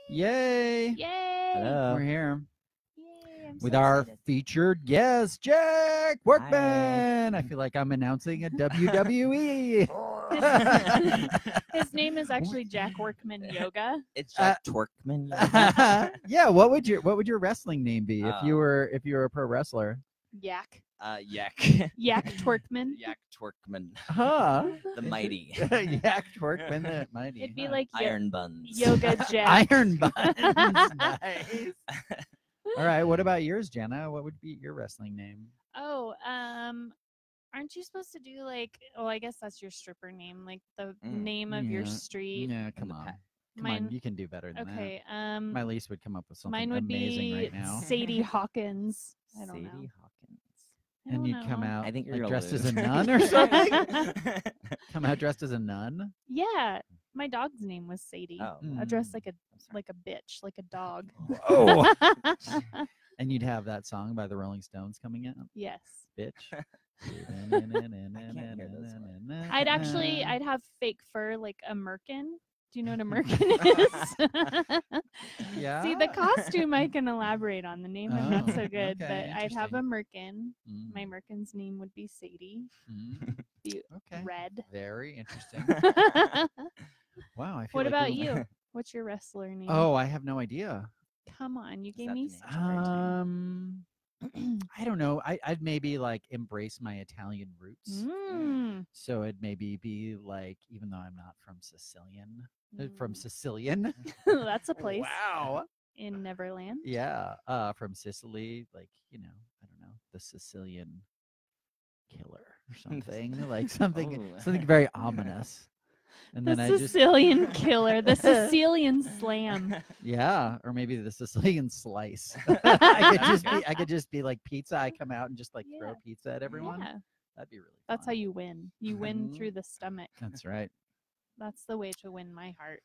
Yay! Yay! Hello. We're here Yay! I'm with so our excited. featured guest, Jack Workman. I feel like I'm announcing a WWE. His name is actually Jack Workman Yoga. It's Jack Workman. Yeah. Yeah, what would your wrestling name be if you Oh. were a pro wrestler? Yak. Yak. Yak Twerkman. Yak Twerkman. Huh? The mighty. Yak Workman the mighty. It'd be huh? like Iron buns. Yoga Jack. Iron Buns. Nice. All right, what about yours, Jenna? What would be your wrestling name? Oh, aren't you supposed to do like? Oh, I guess that's your stripper name, like the name of your Yeah. street. Yeah, come the on. pack. Come on, you can do better than Okay. that. My lease would come up with something Mine would amazing be right now. Sadie Hawkins. I don't Sadie know. Hawkins. I And don't you'd come know. out I think you're like gonna dressed as a lose. nun or something? Come out dressed as a nun? Yeah, my dog's name was Sadie. Oh. I dressed Mm. like a bitch, like a dog. Oh. And you'd have that song by the Rolling Stones coming out? Yes. Bitch. I'd have fake fur like a merkin. Do you know what a merkin is? Yeah. See, the costume I can elaborate on. The name I'm not Oh, so good, okay, but I'd have a interesting. merkin. My merkin's name would be Sadie. Be Okay. red. Very interesting. What Wow. I feel like about we- you? What's your wrestler name? Oh, I have no idea. Come on, you gave that me the name? such a hard time. I don't know. I'd maybe like embrace my Italian roots. Mm. So it'd maybe be like, even though I'm not from Sicilian, from Mm. Sicilian. That's a place Wow. in Neverland. Yeah. From Sicily, like, I don't know, the Sicilian killer or something. Like something Oh. something very ominous. And The then I just Sicilian killer, the Sicilian slam. yeah, or maybe the Sicilian slice. I could just be like pizza. I come out and just like throw Yeah. pizza at everyone. Yeah, That'd be really that's how fun. you win. You win Mhm. through the stomach. That's right. That's the way to win my heart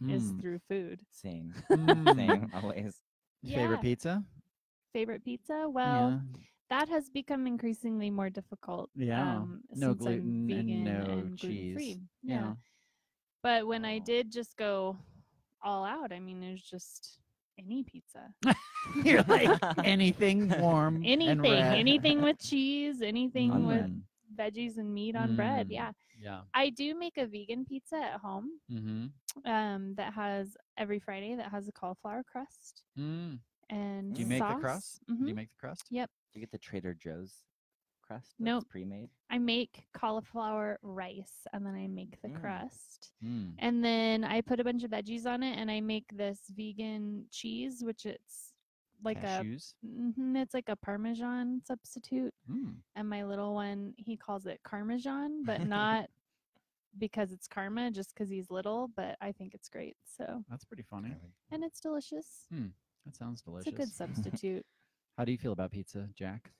is Mm. through food. Same. Mm. Same. Always. Favorite Yeah. pizza? Favorite pizza? Well, yeah. that has become increasingly more difficult. Yeah. No Since gluten I'm and vegan no and cheese. gluten-free. Yeah. Yeah. But when I Oh. did just go all out, I mean, it was just any pizza. You're like anything warm. and Anything. red. Anything with cheese, anything On with bread. veggies and meat on bread. Mm. Yeah. Yeah. I do make a vegan pizza at home Mm-hmm. that has every Friday that has a cauliflower crust Mm. and Do you make sauce. the crust? Mhm. Do you make the crust? Yep. Do you get the Trader Joe's crust? That's Nope. pre-made. I make cauliflower rice and then I make the Mm. crust. Mm. And then I put a bunch of veggies on it and I make this vegan cheese, which it's like Cashews. it's like a Parmesan substitute. Mm. And my little one, he calls it Parmesan, but not because it's karma, just because he's little, but I think it's great. So, That's pretty funny. and it's delicious. That sounds delicious. It's a good substitute. How do you feel about pizza, Jack?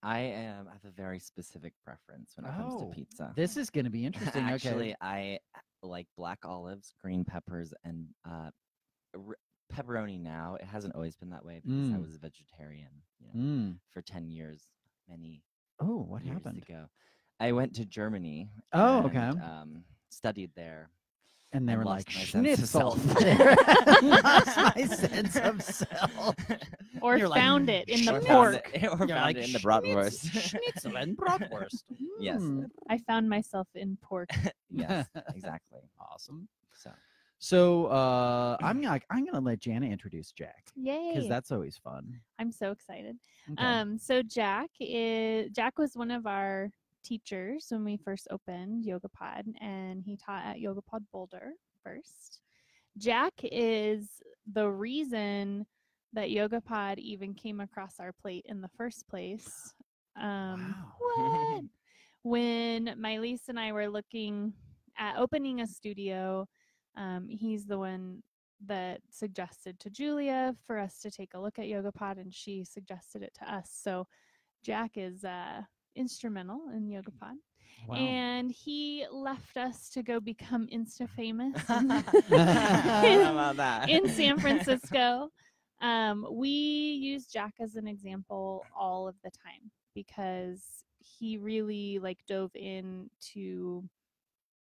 I have a very specific preference when it comes to Oh, pizza. This is going to be interesting. Actually, Okay. I like black olives, green peppers, and pepperoni now. It hasn't always been that way because I Mm. was a vegetarian Mm. for 10 years, many Oh, what years happened? ago. I went to Germany. Oh, and, okay. Studied there. And they I were lost like, my sense of schnitzel. self. Lost my sense of self. Or You're like, found it in the Or pork. found it, or You're found like, it in the bratwurst. Schnitzel and bratwurst. Yes. Mm. I found myself in pork. Yes, exactly. Awesome. So So I'm gonna let Jana introduce Jack Yay. because that's always fun. I'm so excited. Okay. So Jack was one of our teachers when we first opened YogaPod, and he taught at YogaPod Boulder first. Jack is the reason that YogaPod even came across our plate in the first place. Wow. What? When my lease and I were looking at opening a studio, he's the one that suggested to Julia for us to take a look at YogaPod, and she suggested it to us. So Jack is instrumental in YogaPod. Wow. And he left us to go become Insta famous How about that? in San Francisco. We use Jack as an example all of the time because he really dove into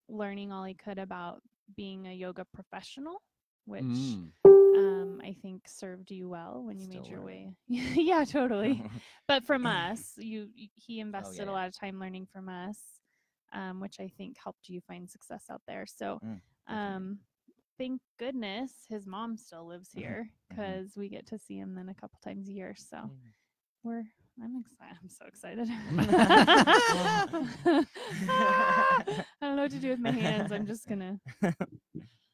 learning all he could about being a yoga professional, which I think served you well when you made Still your learning. way. Yeah, totally. But from us, he invested a yeah. lot of time learning from us, which I think helped you find success out there. So, Definitely. thank goodness his mom still lives here Mhm. because we get to see him then a couple times a year. So Yeah. I'm excited. I'm so excited. I don't know what to do with my hands. I'm just gonna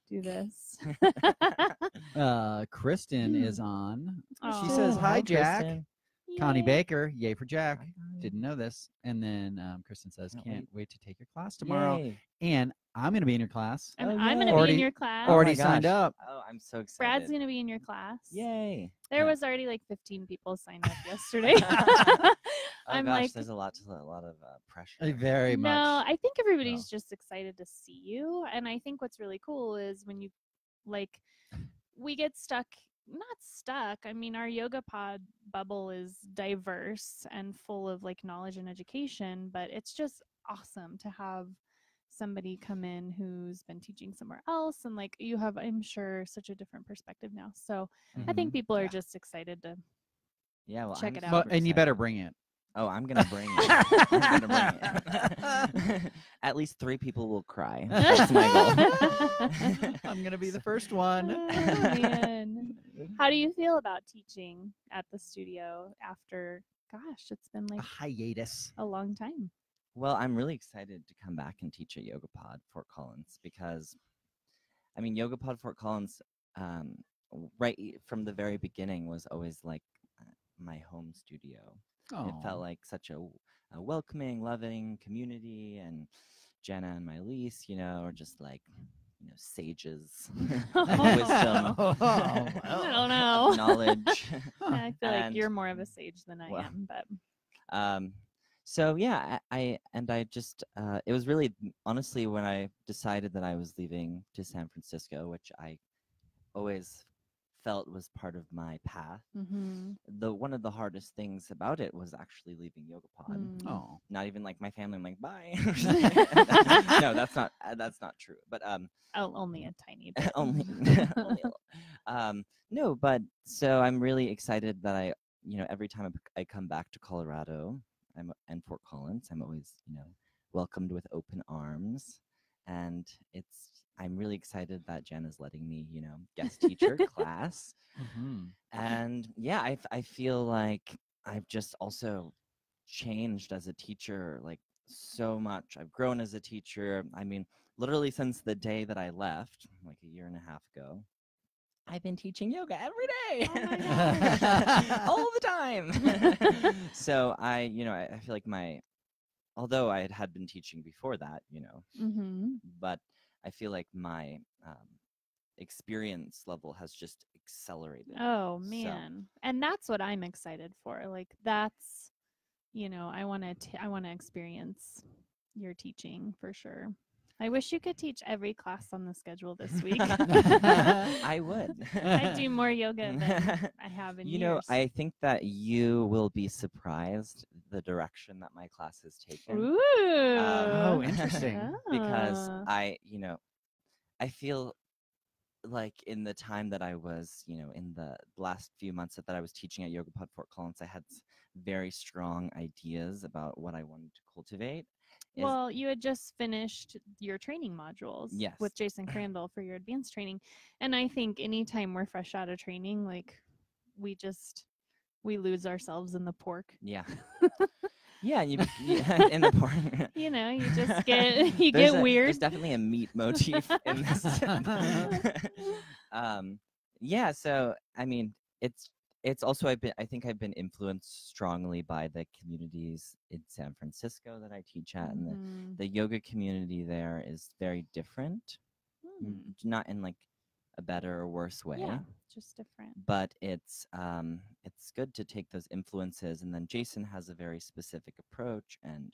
do this. Kristen is on. She Aw. says, "Hi, Jack." Kristen. Connie Yay. Baker, yay for Jack. Hi, Connie. Didn't know this. And then Kristen says, Can't "Can't wait. wait to take your class tomorrow." Yay. And I'm going to be in your class. And Oh, I'm gonna yay. be Already- in your class. already my signed gosh. up. Oh, I'm so excited. Brad's gonna be in your class. Yay. There Yeah. was already like 15 people signed up yesterday. Oh I'm gosh, like, there's a lot of pressure. Very no, much. I think everybody's just excited to see you. And I think what's really cool is when you like we get not stuck. I mean, our YogaPod bubble is diverse and full of like knowledge and education, but it's just awesome to have somebody come in who's been teaching somewhere else and like you have, I'm sure, such a different perspective now. So I think people are Yeah. just excited to Yeah, well, check I'm it Well, out. super and you better excited. bring it. Oh, I'm gonna bring it. I'm gonna bring it. At least 3 people will cry. That's my goal. I'm going to be the first one. Oh, man. How do you feel about teaching at the studio after, gosh, it's been A like hiatus. a long time? Well, I'm really excited to come back and teach at YogaPod Fort Collins because, I mean, YogaPod Fort Collins, from the very beginning was always like my home studio. It felt like such a welcoming, loving community, and Jenna and my lease, are just like, sages of wisdom, I don't know. of knowledge. I feel like And- you're more of a sage than I well, am, but So yeah, I just it was really honestly when I decided that I was leaving to San Francisco, which I always felt was part of my path. One of the hardest things about it was actually leaving YogaPod. Oh. Not even like my family. I'm like, bye. No, that's not true. But only a tiny bit. only a little. No, but so I'm really excited that every time I come back to Colorado, and Fort Collins, I'm always welcomed with open arms, and I'm really excited that Jen is letting me guest teach her class. And yeah, I feel like I've just also changed as a teacher, like so much. I've grown as a teacher. I mean, literally since the day that I left, like a year and a half ago, I've been teaching yoga every day, Oh my gosh. all the time. So I feel like although I had been teaching before that, but I feel like my experience level has just accelerated. Oh So- man. And that's what I'm excited for. Like that's I want to experience your teaching for sure. I wish you could teach every class on the schedule this week. I would. I do more yoga than I have in years. I think that you will be surprised the direction that my class has taken. Ooh. Oh, interesting. Because Ah. I feel like in the time that I was, in the last few months that I was teaching at YogaPod Fort Collins, I had very strong ideas about what I wanted to cultivate. Well, you had just finished your training modules Yes. with Jason Crandell for your advanced training. And I think anytime we're fresh out of training, like we lose ourselves in the pork. Yeah. Yeah, in the pork. You just get weird. There's definitely a meat motif in this. Yeah, so I mean, it's also I think I've been influenced strongly by the communities in San Francisco that I teach at, and the yoga community there is very different, not in like a better or worse way. Yeah, just different. But it's good to take those influences, and then Jason has a very specific approach, and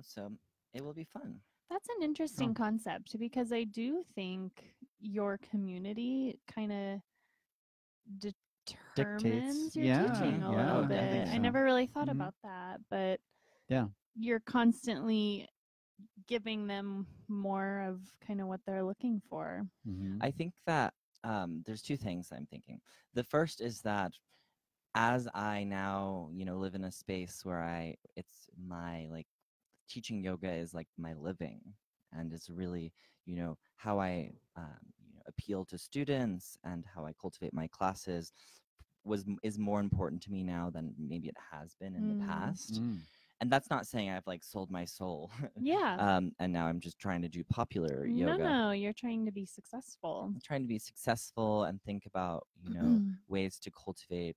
so it will be fun. That's an interesting concept because I do think your community kind of determines your teaching a little bit. I think I so. never really thought about that, but you're constantly giving them more of kind of what they're looking for. I think that there's two things I'm thinking. The first is that as I now, live in a space where it's my like teaching yoga is like my living, and it's really, how I appeal to students and how I cultivate my classes is more important to me now than maybe it has been in the past. And that's not saying I've like sold my soul. Yeah. And now I'm just trying to do popular No, yoga. no, you're trying to be successful. I'm trying to be successful and think about, ways to cultivate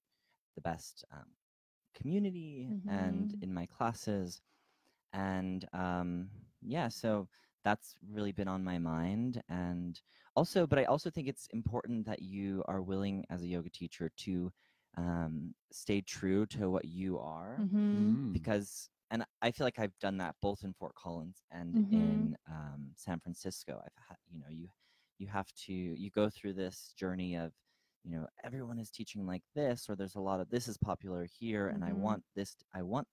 the best community and in my classes. And yeah, so that's really been on my mind. And also, but I also think it's important that you are willing as a yoga teacher to stay true to what you are, because, and I feel like I've done that both in Fort Collins and in San Francisco. I've had, you have to, you go through this journey of, everyone is teaching like this, or there's a lot of this is popular here, and I want this, I want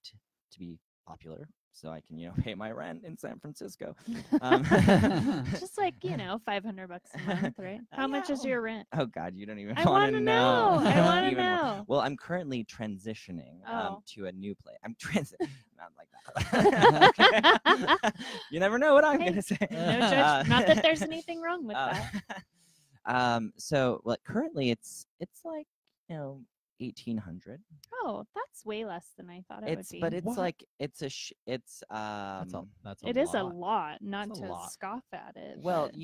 to be popular so I can, pay my rent in San Francisco. Just like, $500 a month, right? How much is your rent? Oh God, you don't even I want to know. I want to Even more. know. Well, I'm currently transitioning to a new place. I'm not like that. You never know what I'm gonna say. No judge. Not that there's anything wrong with that. So like currently it's like 1,800. Oh, that's way less than I thought it would be. But it's What? like it's a That's a It lot. is a lot, not That's a to lot. scoff at it. well, but-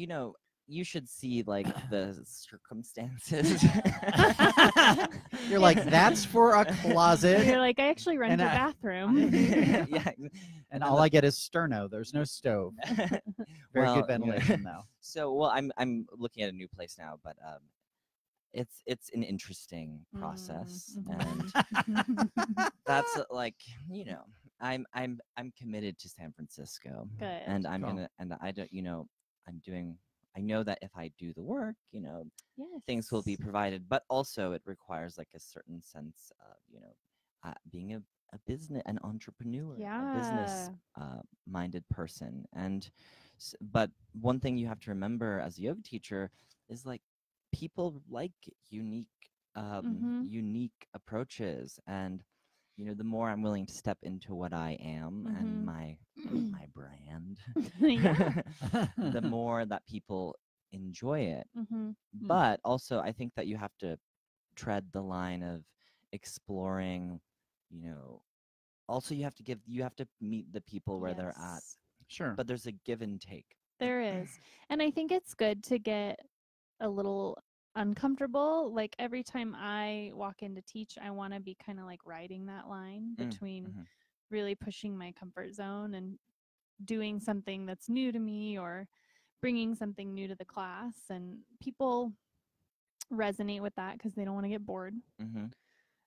you should see like the circumstances. You're like, that's for a closet, You're like, I actually rent And a I- bathroom. Yeah. and all I get is sterno. There's no stove. Very Well, good ventilation though. So, well, I'm looking at a new place now, but it's an interesting process, and that's like I'm committed to San Francisco, Good. and I'm Cool. gonna, and I don't, I know that if I do the work, Yes. things will be provided, but also it requires like a certain sense of being a business, an entrepreneur, a business minded person. And but one thing you have to remember as a yoga teacher is like people like unique unique approaches, and the more I'm willing to step into what I am and my brand, Yeah. the more that people enjoy it. Mm-hmm. But also I think that you have to tread the line of exploring, also you have to meet the people where they're at, Yes. Sure. but there's a give and take. There is. And I think it's good to get a little uncomfortable. Like every time I walk in to teach, I want to be kind of like riding that line between really pushing my comfort zone and doing something that's new to me or bringing something new to the class. And people resonate with that because they don't want to get bored.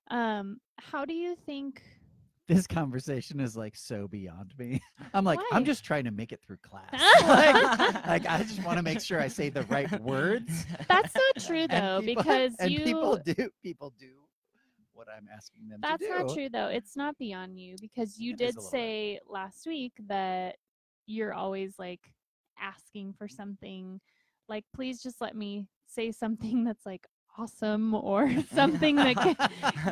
How do you think... This conversation is like so beyond me. I'm like, Why? I'm just trying to make it through class. like I just want to make sure I say the right words. That's not true And though, people- because and you... people do what I'm asking them That's to do. not true though. It's not beyond you, because you It is did a little bit. say last week that you're always like asking for something, like, please just let me say something that's like awesome or something that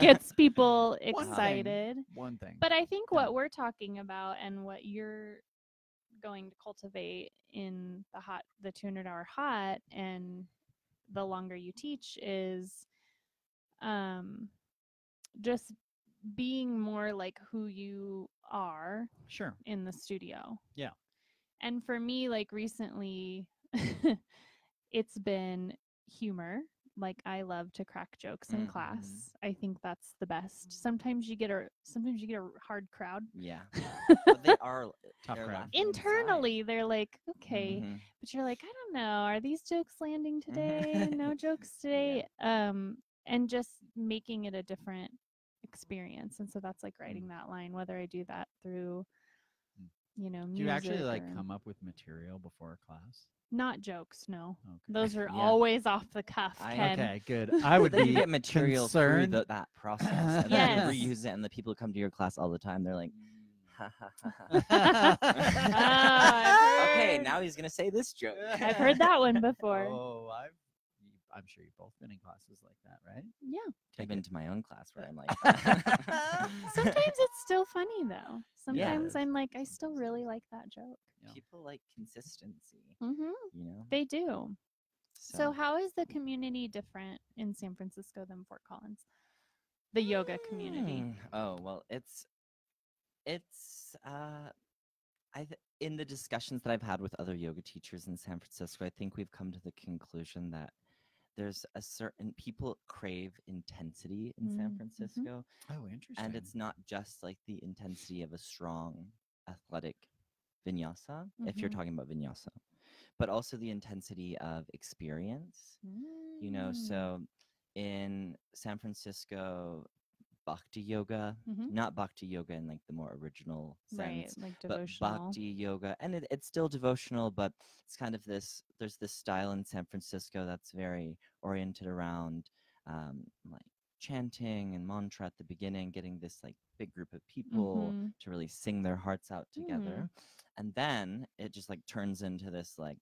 gets people One thing. excited. One thing. But I think Done. what we're talking about and what you're going to cultivate in the 200-hour hot and the longer you teach is just being more like who you are Sure. in the studio. Yeah. And for me, like recently, it's been humor. Like I love to crack jokes in class. I think that's the best. Sometimes you get a hard crowd. Yeah. But they are Tough they're crowd. laughing Internally, inside. they're like, okay, but you're like, I don't know, are these jokes landing today? No jokes today. And just making it a different experience. And so that's like writing that line, whether I do that through, music. Do you actually like or- come up with material before a class? Not jokes, no. Okay. Those are Yeah. always off the cuff, I- Ken. Okay, good. I would Then be you get material concerned. through that process, and Yes. then you reuse it, and the people who come to your class all the time, they're like, ha, ha, ha, I've okay, heard- now he's gonna say this joke. I've heard that one before. Oh, I'm sure you've both been in classes like that, right? Yeah. I've been to my own class where I'm like, Sometimes it's still funny though. Yeah. Sometimes I'm like, I still Sometimes it really is. like that joke. Yeah. people like consistency, Mm-hmm. you know? They do. So how is the community different in San Francisco than Fort Collins? The yoga community. Oh, well, it's in the discussions that I've had with other yoga teachers in San Francisco, I think we've come to the conclusion that there's a certain people crave intensity in San Francisco, Oh, interesting. and it's not just like the intensity of a strong athletic vinyasa, if you're talking about vinyasa, but also the intensity of experience. You know, so in San Francisco, bhakti yoga, not bhakti yoga in like the more original Right, sense, like but devotional. bhakti yoga, and it's still devotional, but it's kind of there's this style in San Francisco that's very oriented around like chanting and mantra at the beginning, getting this like big group of people to really sing their hearts out together. And then it just like turns into this like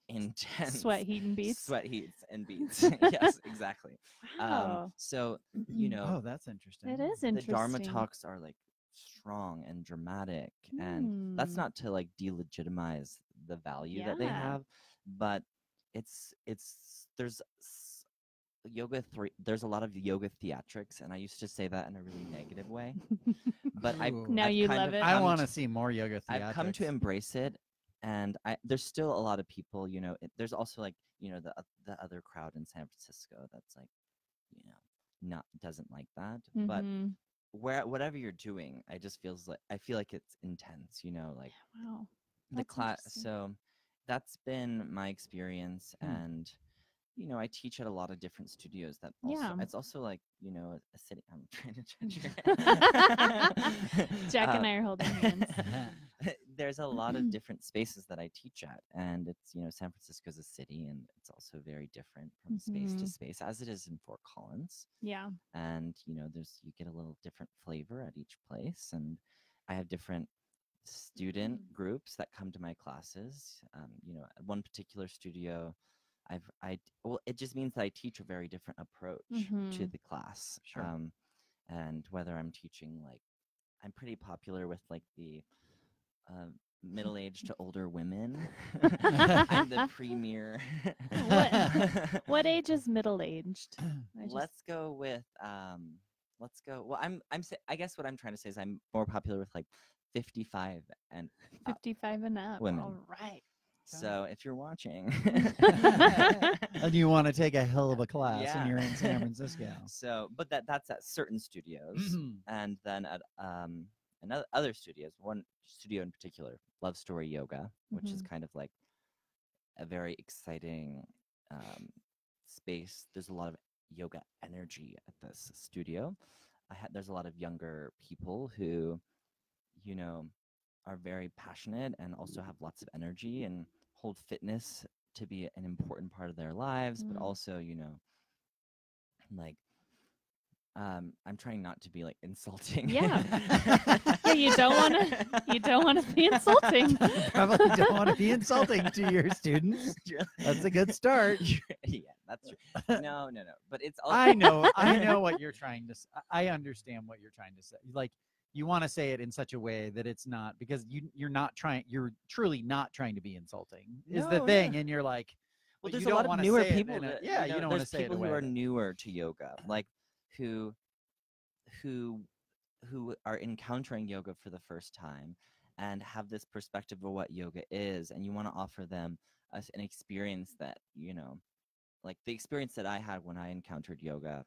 intense Sweat, heat, and beats. Sweat, heats, and beats. Yes, exactly. Wow. So, you know, Oh, that's interesting. It is the interesting. Dharma talks are like strong and dramatic. And that's not to like delegitimize the value that they Yeah. have, but there's there's a lot of yoga theatrics, and I used to say that in a really negative way. But Ooh. Now I've you kind love of it. I come want to- to see more yoga theatrics. I've come to embrace it, and there's still a lot of people, you know. There's also like, you know, the other crowd in San Francisco that's like, you know, doesn't like that. But whatever you're doing, I feel like it's intense, you know, like Wow. the That's class. interesting. So that's been my experience, and you know, I teach at a lot of different studios. That also, Yeah. it's also like, you know, a city. I'm trying to judge your Jack and I are holding hands. There's a lot of different spaces that I teach at, and it's, you know, San Francisco is a city, and it's also very different from space to space, as it is in Fort Collins. Yeah. And you know, you get a little different flavor at each place, and I have different student groups that come to my classes. You know, at one particular studio, well, it just means that I teach a very different approach to the class. Sure. And whether I'm teaching, like, I'm pretty popular with like the middle-aged to older women. I'm the premier. What age is middle-aged? Let's go with well, I guess what I'm trying to say is I'm more popular with like 55 and 55 and up. women. All right. So if you're watching, And you want to take a hell of a class, Yeah. and you're in San Francisco. so but that's at certain studios, and then at other studios, one studio in particular, Love Story Yoga, which is kind of like a very exciting space. There's a lot of yoga energy at this studio. There's a lot of younger people who, you know, are very passionate and also have lots of energy and hold fitness to be an important part of their lives, but also, you know, like, I'm trying not to be like insulting. Yeah. Yeah, you don't want to be insulting. Probably don't want to be insulting to your students. That's a good start. Yeah, that's true. No. But it's all I know what you're trying to. I understand what you're trying to say. Like, you want to say it in such a way that it's not, because you're truly not trying to be insulting is the No, thing, no. and you're like, Well, but there's you a don't lot of wanna newer say it people. in a- That, yeah, you you know, don't want to there's say it people a way who are that- newer to yoga, like who are encountering yoga for the first time and have this perspective of what yoga is, and you want to offer them an experience that, you know, like the experience that I had when I encountered yoga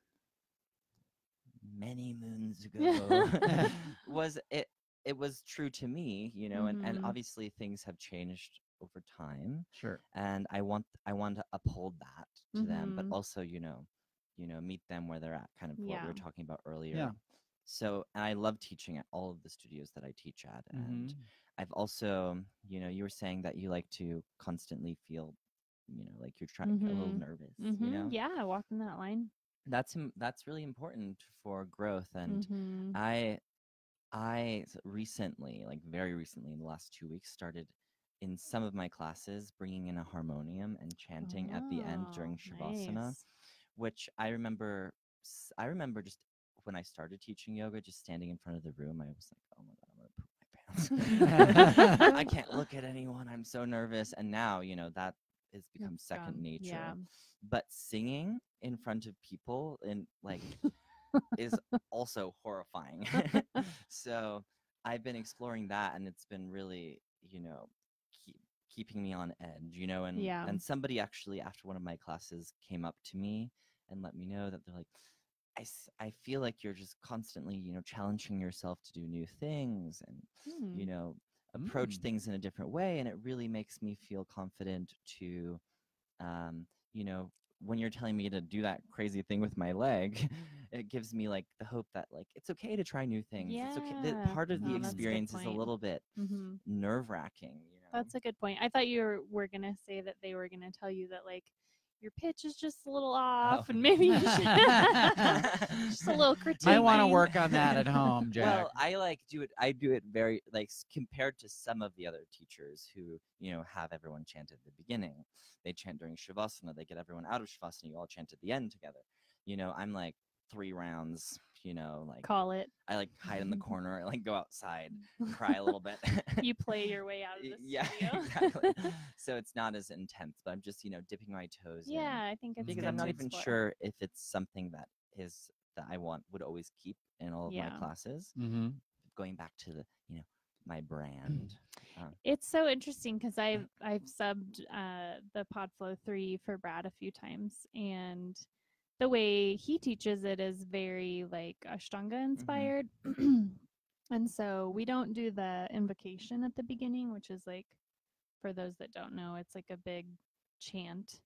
many moons ago it was true to me, you know, and obviously things have changed over time. Sure. And I want to uphold that to them, but also, you know, meet them where they're at, kind of what we were talking about earlier. Yeah. So, and I love teaching at all of the studios that I teach at. And I've also, you know, you were saying that you like to constantly feel, you know, like you're trying a little nervous, you know? Yeah, walking that line. That's really important for growth. And I recently, like very recently, in the last 2 weeks, started in some of my classes, bringing in a harmonium and chanting at the end during Shavasana, Nice. which I remember just when I started teaching yoga, just standing in front of the room, I was like, oh my God, I'm going to poop my pants. I can't look at anyone. I'm so nervous. And now, that has become It's second gone. nature. Yeah. But singing in front of people is also horrifying. So I've been exploring that, and it's been really, keeping me on edge, and Yeah. and somebody actually after one of my classes came up to me and let me know that they're like, I feel like you're just constantly, challenging yourself to do new things and, Hmm. approach things in a different way. And it really makes me feel confident to, when you're telling me to do that crazy thing with my leg, it gives me like the hope that like, it's okay to try new things. It's okay. That Yeah. part of the Oh, that's a good experience is a point. little bit Mm-hmm. nerve wracking. That's a good point. I thought you were gonna say that they were gonna tell you that like your pitch is just a little off, and maybe you should just a little critique. Might want to work on that at home, Jack. Well, I do it very compared to some of the other teachers who, have everyone chant at the beginning. They chant during Shavasana, they get everyone out of Shavasana, you all chant at the end together. I'm like 3 rounds, Call it. I like hide in the corner, I like go outside, cry a little bit. You play your way out of the Yeah, studio. exactly. So it's not as intense, but I'm just, dipping my toes in. Yeah, I think it's Because good I'm not to even explore. sure if it's something that I would always keep in all of my classes. Mm-hmm. Going back to the, my brand. It's so interesting because I've subbed the PodFlow 3 for Brad a few times, and the way he teaches it is very like Ashtanga inspired. And so we don't do the invocation at the beginning, which is like, for those that don't know, it's like a big chant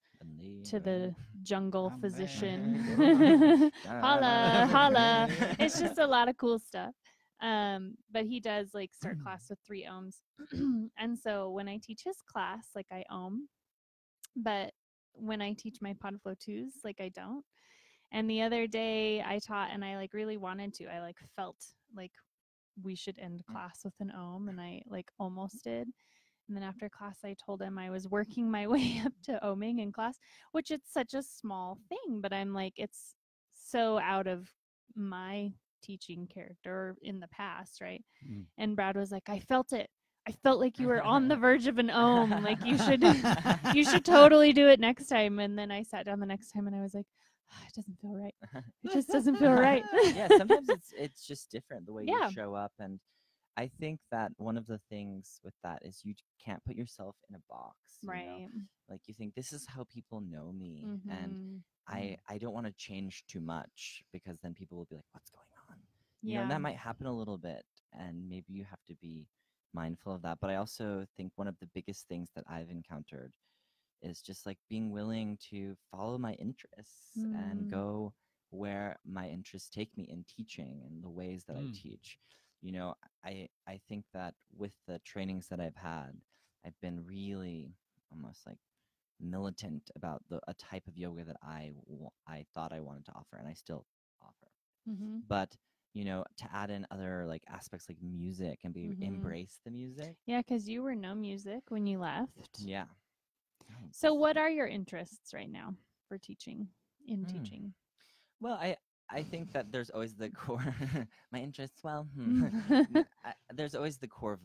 to the jungle physician. Holla, holla. It's just a lot of cool stuff. But he does like start class with 3 ohms. And so when I teach his class, like I ohm, but when I teach my PodFlow 2s, like I don't. And the other day I taught and I like really wanted to. I like felt like we should end class with an ohm, and I like almost did. And then after class, I told him I was working my way up to ohming in class, which it's such a small thing, but I'm like, it's so out of my teaching character in the past, right? And Brad was like, I felt it. I felt like you were on the verge of an ohm. Like you should totally do it next time. And then I sat down the next time and I was like, it doesn't feel right. It just doesn't feel right. Yeah, sometimes it's just different the way you show up. And I think that one of the things with that is you can't put yourself in a box. Right. Like you think this is how people know me. And I don't want to change too much because then people will be like, what's going on? And that might happen a little bit. And maybe you have to be mindful of that. But I also think one of the biggest things that I've encountered is just like being willing to follow my interests and go where my interests take me in teaching and the ways that I teach. I think that with the trainings that I've had, I've been really almost like militant about a type of yoga that I thought I wanted to offer, and I still offer. But to add in other like aspects like music and embrace the music. Yeah, because you were no music when you left. Yeah. So what are your interests right now for teaching, teaching? Well, I think that there's always the core, my interests. Well, there's always the core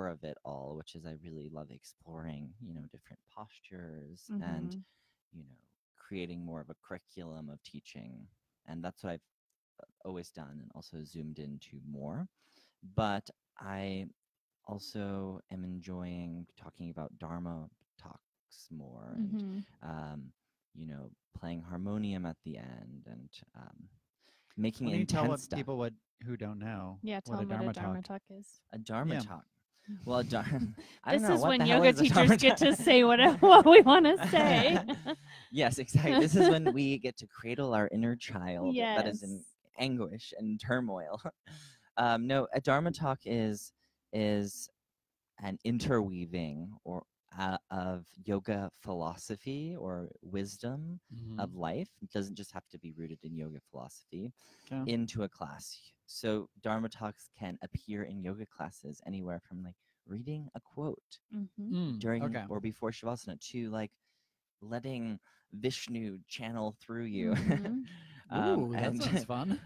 of it all, which is I really love exploring, different postures and, creating more of a curriculum of teaching. And that's what I've always done and also zoomed into more. But I also am enjoying talking about Dharma talks more and, playing harmonium at the end and making intense stuff. People who don't know. Yeah, tell them what a Dharma talk is. A Dharma talk. Well, I don't this know. is What when the hell yoga is a Dharma teachers get talk? to say what we want to say. Yes, exactly. This is when we get to cradle our inner child that is in anguish and turmoil. No, a Dharma talk is an interweaving of yoga philosophy or wisdom of life. It doesn't just have to be rooted in yoga philosophy into a class. So Dharma talks can appear in yoga classes anywhere from like reading a quote Mm-hmm. during okay. or before Shavasana, to like letting Vishnu channel through you. Mhm. Ooh, that and sounds fun.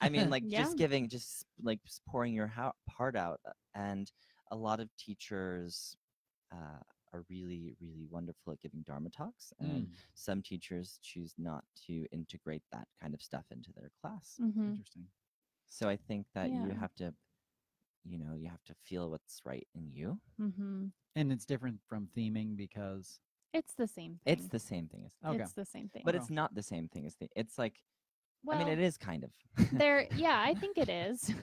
I mean, like Yeah. just like pouring your heart out. And a lot of teachers are really, really wonderful at giving Dharma talks, and Mm, some teachers choose not to integrate that kind of stuff into their class. Mm-hmm. interesting. So I think that you Yeah. have to, you have to feel what's right in you. Mm-hmm. And it's different from theming because It's the same thing. It's the same thing as, okay. It's the same thing. but Okay. it's not the same thing as the. It's like, well, I mean, it is kind of. yeah, I think it is.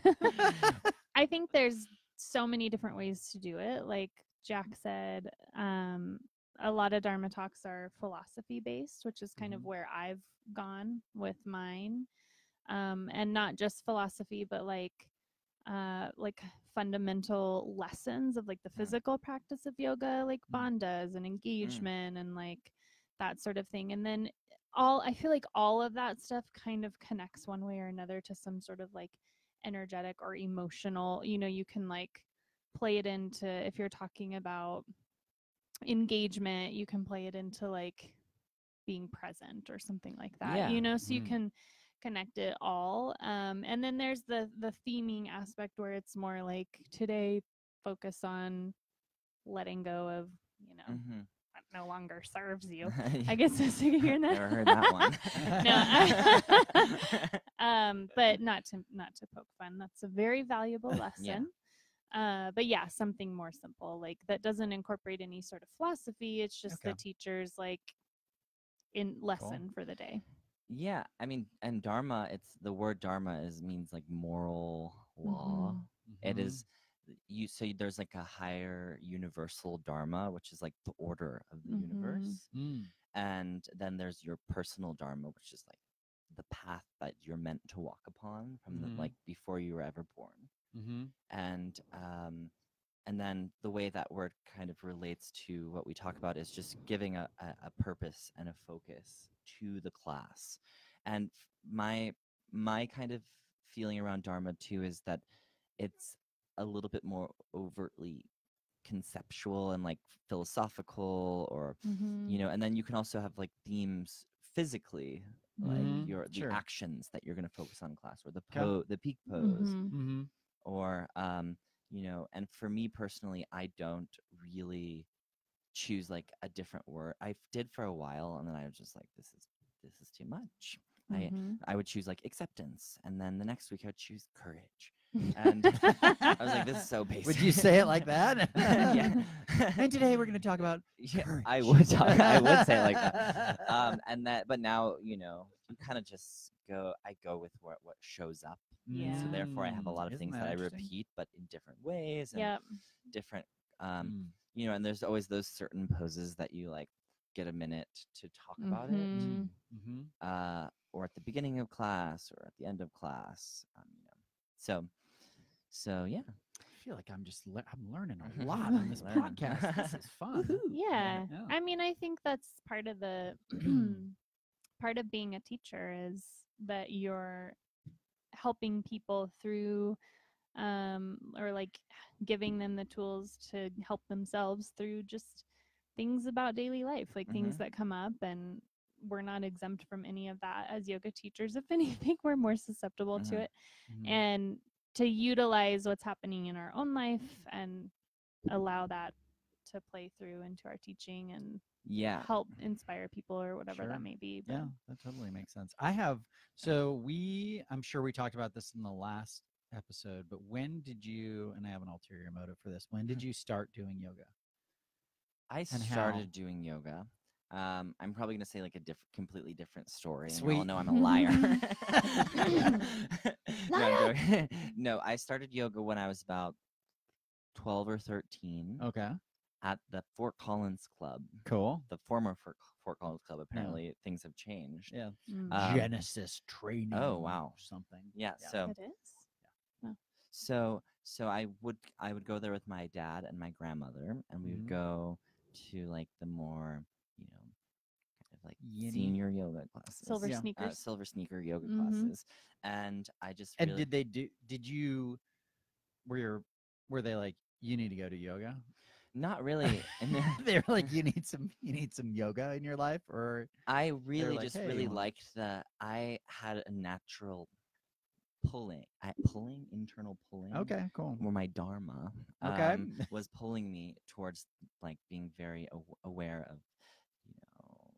I think there's so many different ways to do it. Like Jack said, a lot of Dharma talks are philosophy based, which is kind of Mhm. where I've gone with mine. And not just philosophy, but like fundamental lessons of like the physical practice of yoga, like bandhas and engagement and like that sort of thing. And then I feel like all of that stuff kind of connects one way or another to some sort of like energetic or emotional, you can like play it into, if you're talking about engagement, you can play it into like being present or something like that, Yeah. so you can connect it all. And then there's the theming aspect where it's more like today focus on letting go of, Mm-hmm. that no longer serves you. I guess that's what you're hearing that. Never heard that one. No. But not to poke fun. That's a very valuable lesson. But yeah, something more simple, like that doesn't incorporate any sort of philosophy. It's just the Okay. teacher's like in lesson for the day. Yeah, I mean, and Dharma, it's the word Dharma means like moral law. It Mhm. is so there's like a higher universal Dharma, which is like the order of the universe. Mm. And then there's your personal Dharma, which is like the path that you're meant to walk upon from the, like before you were ever born. Mm-hmm. And then the way that word kind of relates to what we talk about is just giving a purpose and a focus to the class. And my kind of feeling around Dharma too is that it's a little bit more overtly conceptual and like philosophical, or and then you can also have like themes physically, like the Sure. actions that you're going to focus on in class, or the peak pose, Mm-hmm. or and for me personally, I don't really choose like a different word. I did for a while, and then I was just like, this is too much. I would choose like acceptance, and then the next week I would choose courage, and I was like, this is so basic. Would you say it like that? Yeah. And today we're going to talk about I would say it like that. But now, you kind of just I go with what shows up. Yeah. So therefore I have a lot of Isn't things that that I interesting? repeat, but in different ways and Yep. different, and there's always those certain poses that you like get a minute to talk about it. Mm-hmm. Or at the beginning of class or at the end of class. So yeah. I feel like I'm learning a lot on this podcast. This is fun. Yeah. Yeah. I mean, I think that's part of the part of being a teacher is that you're helping people through or like giving them the tools to help themselves through just things about daily life, like things that come up, and we're not exempt from any of that as yoga teachers. If anything, we're more susceptible to it. And to utilize what's happening in our own life and allow that to play through into our teaching and help inspire people or whatever that may be. But Yeah, that totally makes sense. I'm sure we talked about this in the last episode, but when did you, and I have an ulterior motive for this, when did you start doing yoga? I started doing yoga. I'm probably going to say like a completely different story. Sweet. And you all know I'm a liar. No, I'm joking. No, I started yoga when I was about 12 or 13. Okay. At the Fort Collins Club. Cool. The former Fort Collins Club. Apparently, things have changed. Yeah. Genesis training. Oh wow. Something. It is. Yeah. So I would go there with my dad and my grandmother, and we would go to like the more kind of like senior yoga classes, silver sneaker yoga classes, and I just and did they do? Did you? Were they like you need to go to yoga. Not really. And They're like, you need some yoga in your life, or I really like, just "Hey, really you wanna-" liked that I had a natural internal pulling. Okay, cool. Where my dharma Okay. was pulling me towards like being very aware of,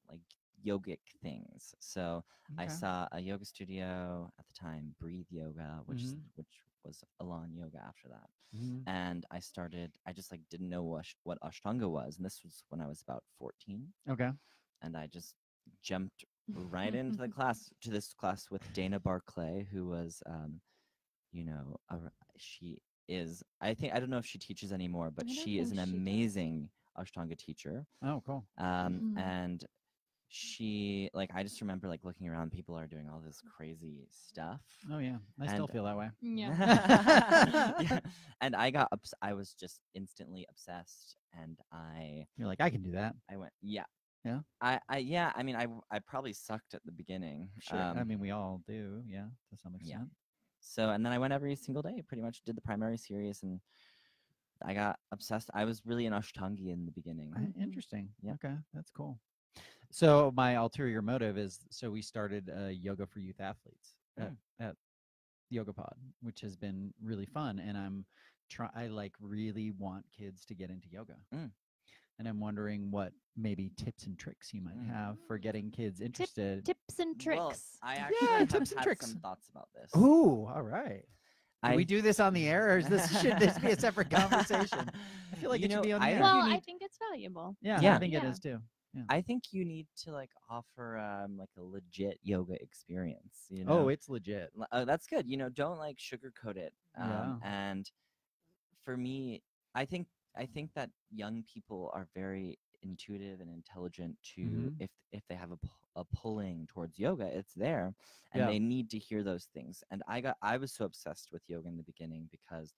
like yogic things. So I Okay. saw a yoga studio at the time, Breathe Yoga, which Mhm. was Elan Yoga after that. Mhm. And I just like didn't know what Ashtanga was, and this was when I was about 14. Okay. And I just jumped right into this class with Dana Barclay, who was she is, I don't know if she teaches anymore, but I don't she is an think she does. amazing Ashtanga teacher. Oh, cool. Mhm. And she, like, I just remember like looking around, people are doing all this crazy stuff. Oh yeah, I still And- feel that way. Yeah. Yeah. And I was just instantly obsessed, and You're like, I can do that. I went, yeah. Yeah? I mean, I probably sucked at the beginning. Sure. I mean, we all do. Yeah, to some Yeah. extent. So, and then I went every single day, pretty much did the primary series, and I got obsessed. I was really an Ashtangi in the beginning. Interesting. Yeah. Okay, that's cool. So my ulterior motive is, so we started yoga for youth athletes at YogaPod, which has been really fun, and I like really want kids to get into yoga. And I'm wondering what maybe tips and tricks you might have for getting kids interested. Tips and tricks. Well, I actually Yeah, have tips and had tricks. some thoughts about this. Ooh, all right. Do I we do this on the air, or should this be a separate conversation? I feel like You it should know, be on the I air. think Well, you I need- think it's valuable. Yeah, Yeah. I think it Yeah. is too. I think you need to like offer like a legit yoga experience. Oh, it's legit. That's good. Don't like sugarcoat it. Yeah. And for me, I think that young people are very intuitive and intelligent to Mhm. if they have a pulling towards yoga, it's there, and Yeah. they need to hear those things. And I was so obsessed with yoga in the beginning because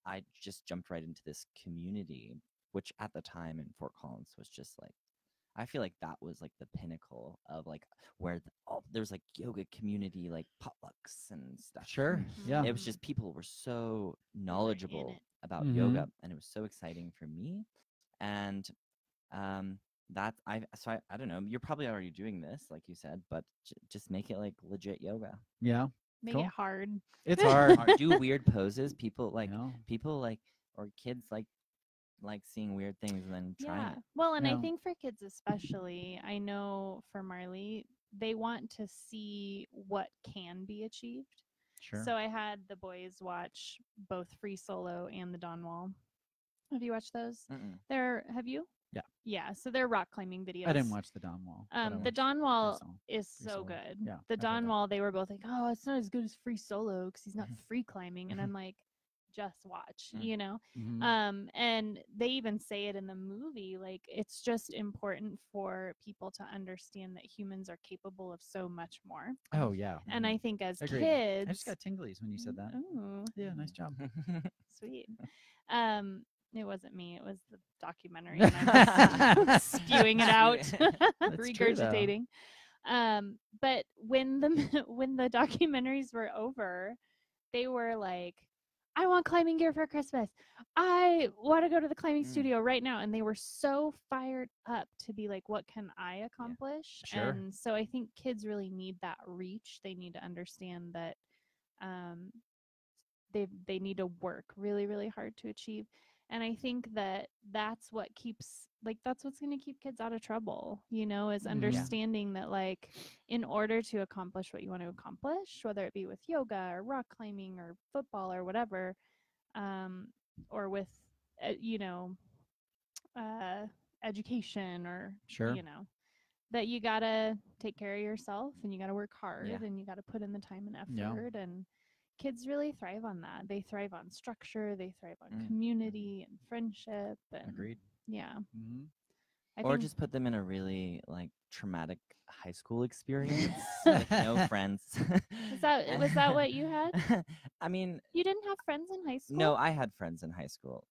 I just jumped right into this community, which at the time in Fort Collins was just like, I feel like that was like the pinnacle of like where there's like yoga community, like potlucks and stuff. Sure. Mhm. Yeah. It was just people were so knowledgeable it. about Mhm. yoga, and it was so exciting for me. And I don't know. You're probably already doing this, like you said, but just make it like legit yoga. Yeah. Make Cool. it hard. It's hard. Or do weird poses. People like or kids like seeing weird things and then trying Yeah. it. Well, and I Yeah. think for kids especially, I know for Marley, they want to see what can be achieved. Sure. So I had the boys watch both Free Solo and the Dawn Wall. Have you watched those? Have you? Yeah. Yeah. So they're rock climbing videos. I didn't watch the Dawn Wall. but I The watched Dawn Wall Solo. is Free so Solo. good. Yeah, The I've heard Dawn that. Wall, they were both like, oh, it's not as good as Free Solo because he's not free climbing. And I'm like, just watch, Mhm. and they even say it in the movie, like it's just important for people to understand that humans are capable of so much more. Oh yeah. And I think as Agreed. kids, I just got tinglies when you said that. Ooh, Yeah, nice job. sweet. It wasn't me, it was the documentary, and I'm just spewing it out, That's true, though. regurgitating. But when the documentaries were over, they were like, I want climbing gear for Christmas. I want to go to the climbing studio right now. And they were so fired up to be like, what can I accomplish? Sure. And so I think kids really need that reach. They need to understand that they need to work really, really hard to achieve. And I think that's what's going to keep kids out of trouble, is understanding that, like, in order to accomplish what you want to accomplish, whether it be with yoga or rock climbing or football or whatever, or with, education or, Sure. that you got to take care of yourself and you got to work hard and you got to put in the time and Yeah. effort. And kids really thrive on that. They thrive on structure. They thrive on community and friendship. And Agreed. Yeah. Mm-hmm. Or just put them in a really like traumatic high school experience with no friends. Was that what you had? I mean, You didn't have friends in high school? no, I had friends in high school.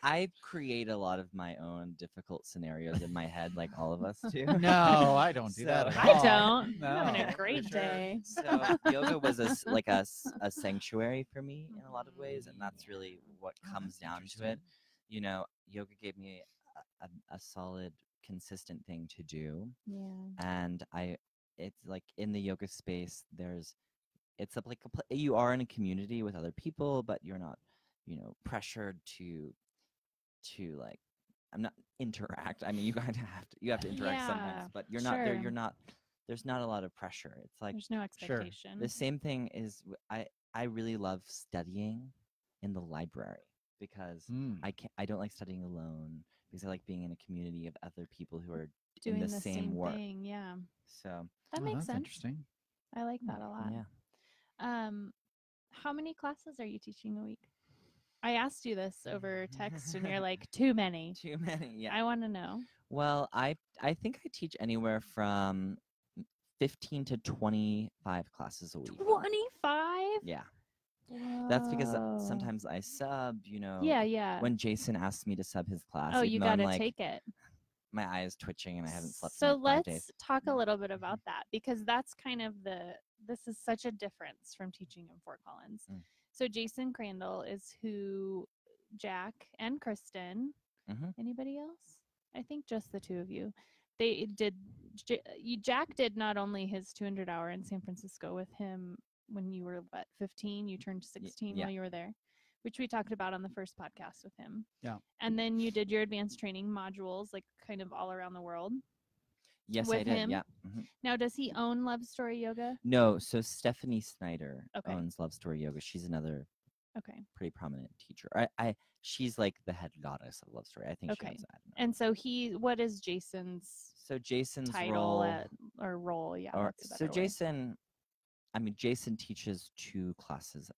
I create a lot of my own difficult scenarios in my head, like all of us do. No, I don't do that So- at I all. don't. I'm having No, a for great sure. day. So yoga was a sanctuary for me in a lot of ways, and that's really what Oh, comes that's down to interesting. it. You know, yoga gave me a solid, consistent thing to do, Yeah. and it's like in the yoga space, it's like you are in a community with other people, but you're not, pressured to like, I'm not interact. I mean, you have to interact Yeah, sometimes, but you're not there. sure. You're not. There's not a lot of pressure. It's like There's no Sure. expectation. the same thing is I really love studying in the library because Mm. I don't like studying alone because I like being in a community of other people who are Doing in the same work. thing. Yeah. So That Oh, makes that's sense. interesting. I like that a lot. yeah, How many classes are you teaching a week? I asked you this over text and you're like, too many. too many. Yeah. I want to know. Well, I think I teach anywhere from 15 to 25 classes a week. 25? Yeah. That's because Whoa. sometimes I sub, Yeah. when Jason asks me to sub his class. Oh, even you though got I'm to like, take it. my eye is twitching and I haven't slept So in like 5 let's days. talk a little bit about that because that's kind of this is such a difference from teaching in Fort Collins. Mm. So Jason Crandell is who Jack and Kristen, Mhm. anybody else? I think just the two of you. They did, Jack did not only his 200-hour in San Francisco with him when you were, 15? You turned 16 yeah. while you were there, which we talked about on the first podcast with him. Yeah. And then you did your advanced training modules, like kind of all around the world. Yes, with I did. him? Yeah. Mhm. Now, does he own Love Story Yoga? No, so Stephanie Snyder Okay. owns Love Story Yoga. She's another Okay. pretty prominent teacher. She's like the head goddess of Love Story. I think she Okay. owns that. And so what is Jason's So Jason's title role role? Yeah. or That's a so better way. Jason teaches 2 classes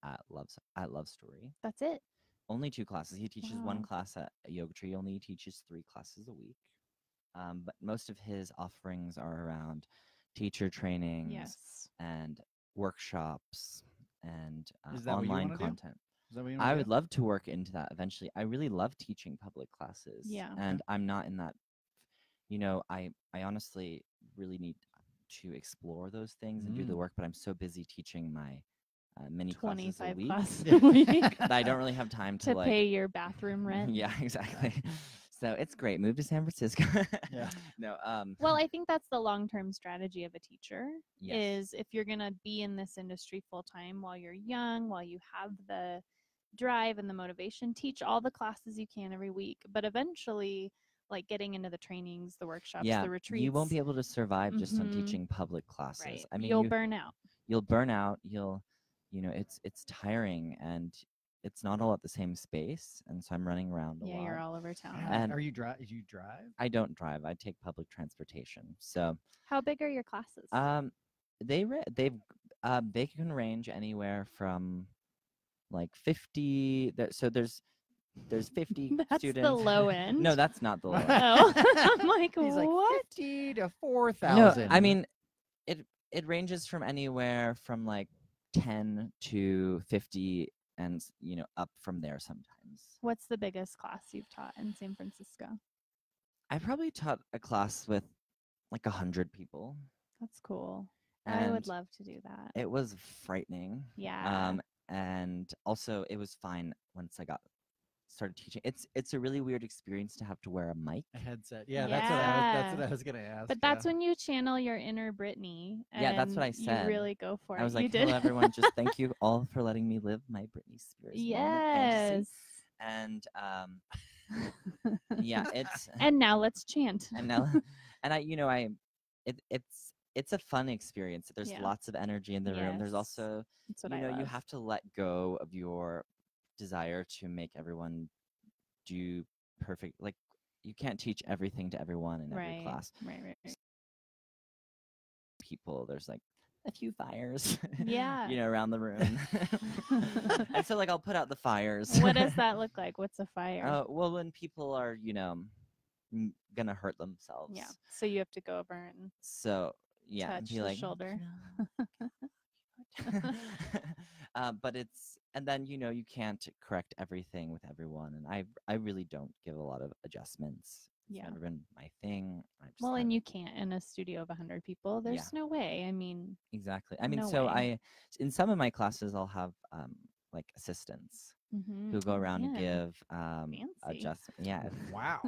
at Love Story. That's it. Only 2 classes. He teaches 1 Wow. class at Yoga Tree. He only teaches 3 classes a week. But most of his offerings are around teacher trainings Yes. and workshops and Is that what you online wanna do? content. Is that what you I want would love to work into that eventually. I really love teaching public classes. Yeah. And I'm not in that, I honestly really need to explore those things and do the Mm. work, but I'm so busy teaching my many classes a 25 week classes Yeah. a week that I don't really have time to to like pay your bathroom rent. Yeah, exactly. So it's great. Move to San Francisco. Yeah. No, Well, I think that's the long-term strategy of a teacher Yes. is if you're going to be in this industry full-time while you're young, while you have the drive and the motivation, teach all the classes you can every week. But eventually, like getting into the trainings, the workshops, yeah, the retreats, you won't be able to survive just on Mhm. teaching public classes. right. I mean, You'll burn out. you'll burn out. It's tiring and it's not all at the same space. And so I'm running around a Yeah, lot. you're all over town. And- Are you drive? You drive? I don't drive. I take public transportation. So How big are your classes? they can range anywhere from like 50. So there's 50 That's students. the low end. No, that's not the low end. Oh, I'm like, He's like what? 50 to No, 4,000. I mean, it ranges from anywhere from like 10 to 50 and up from there sometimes. What's the biggest class you've taught in San Francisco? I probably taught a class with like 100 people. That's cool. I And would love to do that. it was frightening. Yeah. And also it was fine once I started teaching. It's a really weird experience to have to wear a mic. A headset. Yeah, that's what I was gonna ask. But that's when you channel your inner Brittany. Yeah, that's what I and said. You really go for it. I was You like, did. hello everyone, just thank you all for letting me live my Britney Spears moment fantasy. Yes. And yeah, it's And now let's chant. and now and it's a fun experience. There's Yeah. lots of energy in the room. There's Yes. also That's what I you love. have to let go of your desire to make everyone do perfect. Like you can't teach everything to everyone in every class. Right. People, there's like a few fires Yeah. around the room. And so like I'll put out the fires. What does that look like? What's a fire? Well, when people are gonna hurt themselves. Yeah. So you have to go over and So yeah, and touch be the like, shoulder. But it's, and then you can't correct everything with everyone, and I really don't give a lot of adjustments. It's Yeah. never been my thing. I just Well, kind and of- you can't in a studio of 100 people. There's no way. I mean, exactly. I mean, no so way. in some of my classes I'll have like assistants who go around and again, give fancy. adjustment. Yeah. Wow.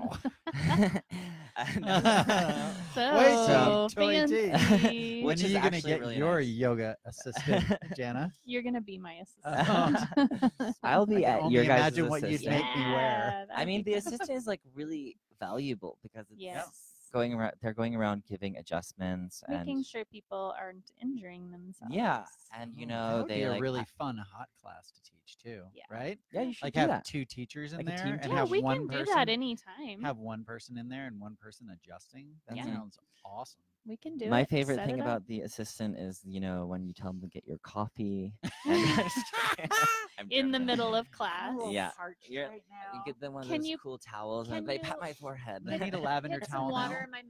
And- So Toy T. fancy. When Which are is you gonna actually get really your nice. yoga assistant, Jana? You're gonna be my Oh. assistant. I'll be I can at only your guys' imagine what you'd assistant. make me wear. Yeah, I that'd mean, be the fun. assistant is like really valuable because it's Yes. going around. They're going around giving adjustments Making and sure people aren't injuring themselves. yeah, and That would they be a like really fun hot class to teach too, Yeah. right? yeah, you should Like do have that. 2 teachers in Like a there team and teach. Yeah, have we one can person do that anytime. have one person in there and one person adjusting. That Yeah. sounds awesome. We can do My it. favorite Set thing it up. about the assistant is when you tell them to get your coffee and I'm in the joking. middle of class. Yeah. parched You're- right You now. get them one of Can those you- cool towels can and they you pat my forehead. They need a lavender Get some towel water now. in my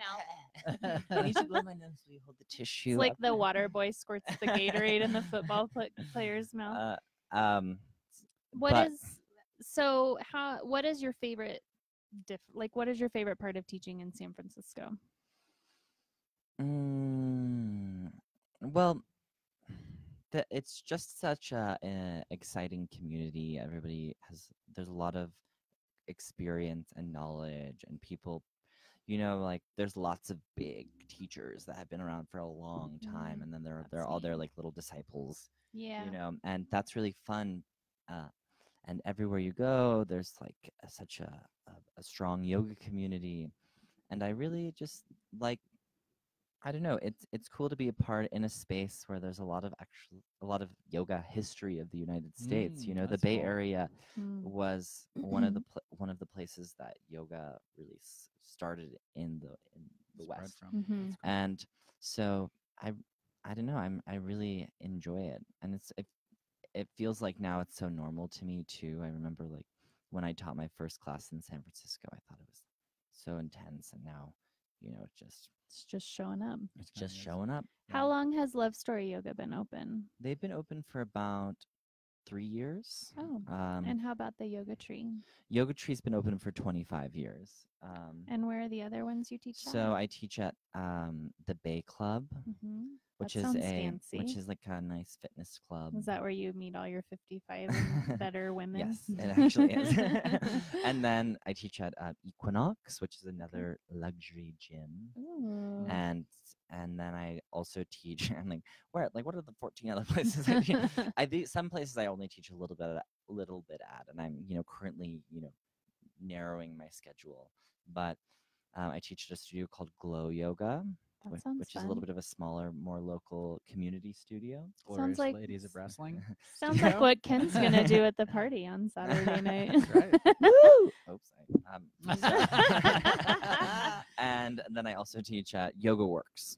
mouth. I need to blow my nose so you hold the tissue. It's like up. the water boy squirts the Gatorade in the football player's mouth. What but- is what is your favorite what is your favorite part of teaching in San Francisco? Well, it's just such a exciting community. There's a lot of experience and knowledge, and people, like there's lots of big teachers that have been around for a long time, and then they're all their neat. like little disciples, Yeah. and that's really fun. And everywhere you go, there's like such a strong yoga community, and I really just like. I don't know. It's cool to be a part in a space where there's a lot of yoga history of the United States. The that's Bay cool. Area Mm. was one of the places that yoga really started in the Spread West, from. Mhm. That's cool. and so I don't know. I really enjoy it, and it feels like now it's so normal to me too. I remember like when I taught my first class in San Francisco, I thought it was so intense, and now It's just showing up. it's just showing up. How long has Love Story Yoga been open? They've been open for about 3 years. Oh, and how about the Yoga Tree? Yoga Tree's been open for 25 years. And where are the other ones you teach So I teach at the Bay Club, which That is sounds fancy. which is like a nice fitness club. Is that where you meet all your 55 and better women? Yes, it actually is. And then I teach at Equinox, which is another luxury gym. Ooh. And then I also teach. I'm like, what are the 14 other places I teach? Some places I only teach a little bit at, and I'm currently narrowing my schedule. But I teach at a studio called Glow Yoga, That sounds which is a fun. little bit of a smaller, more local community studio. Glorious like- Ladies of Wrestling. Sounds like studio. what Ken's gonna do at the party on Saturday night. Right. Woo! Oops. And then I also teach at Yoga Works.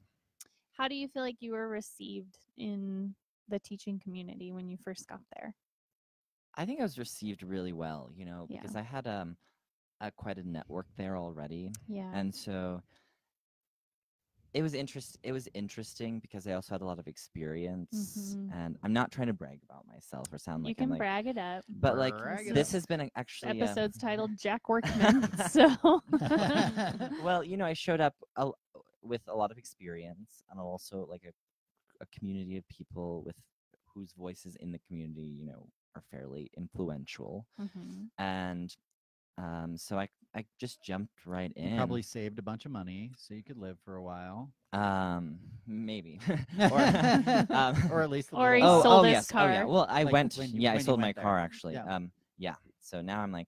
How do you feel like you were received in the teaching community when you first got there? I think I was received really well, because I had quite a network there already, Yeah. and so it was interesting because I also had a lot of experience, Mhm. and I'm not trying to brag about myself or sound You like can I'm like, brag it up. but like Brag it this up. has been actually Episode's titled Jack Workman. So well, I showed up with a lot of experience, and also like a community of people whose voices in the community, are fairly influential, Mhm. and so I just jumped right You in. probably saved a bunch of money so you could live for a while. Maybe, or, um, or at least. Or he oh, sold his yes. Oh, yeah. car. Well, I Like went. when I you sold my went there. car actually. Yeah. Yeah. So now I'm like,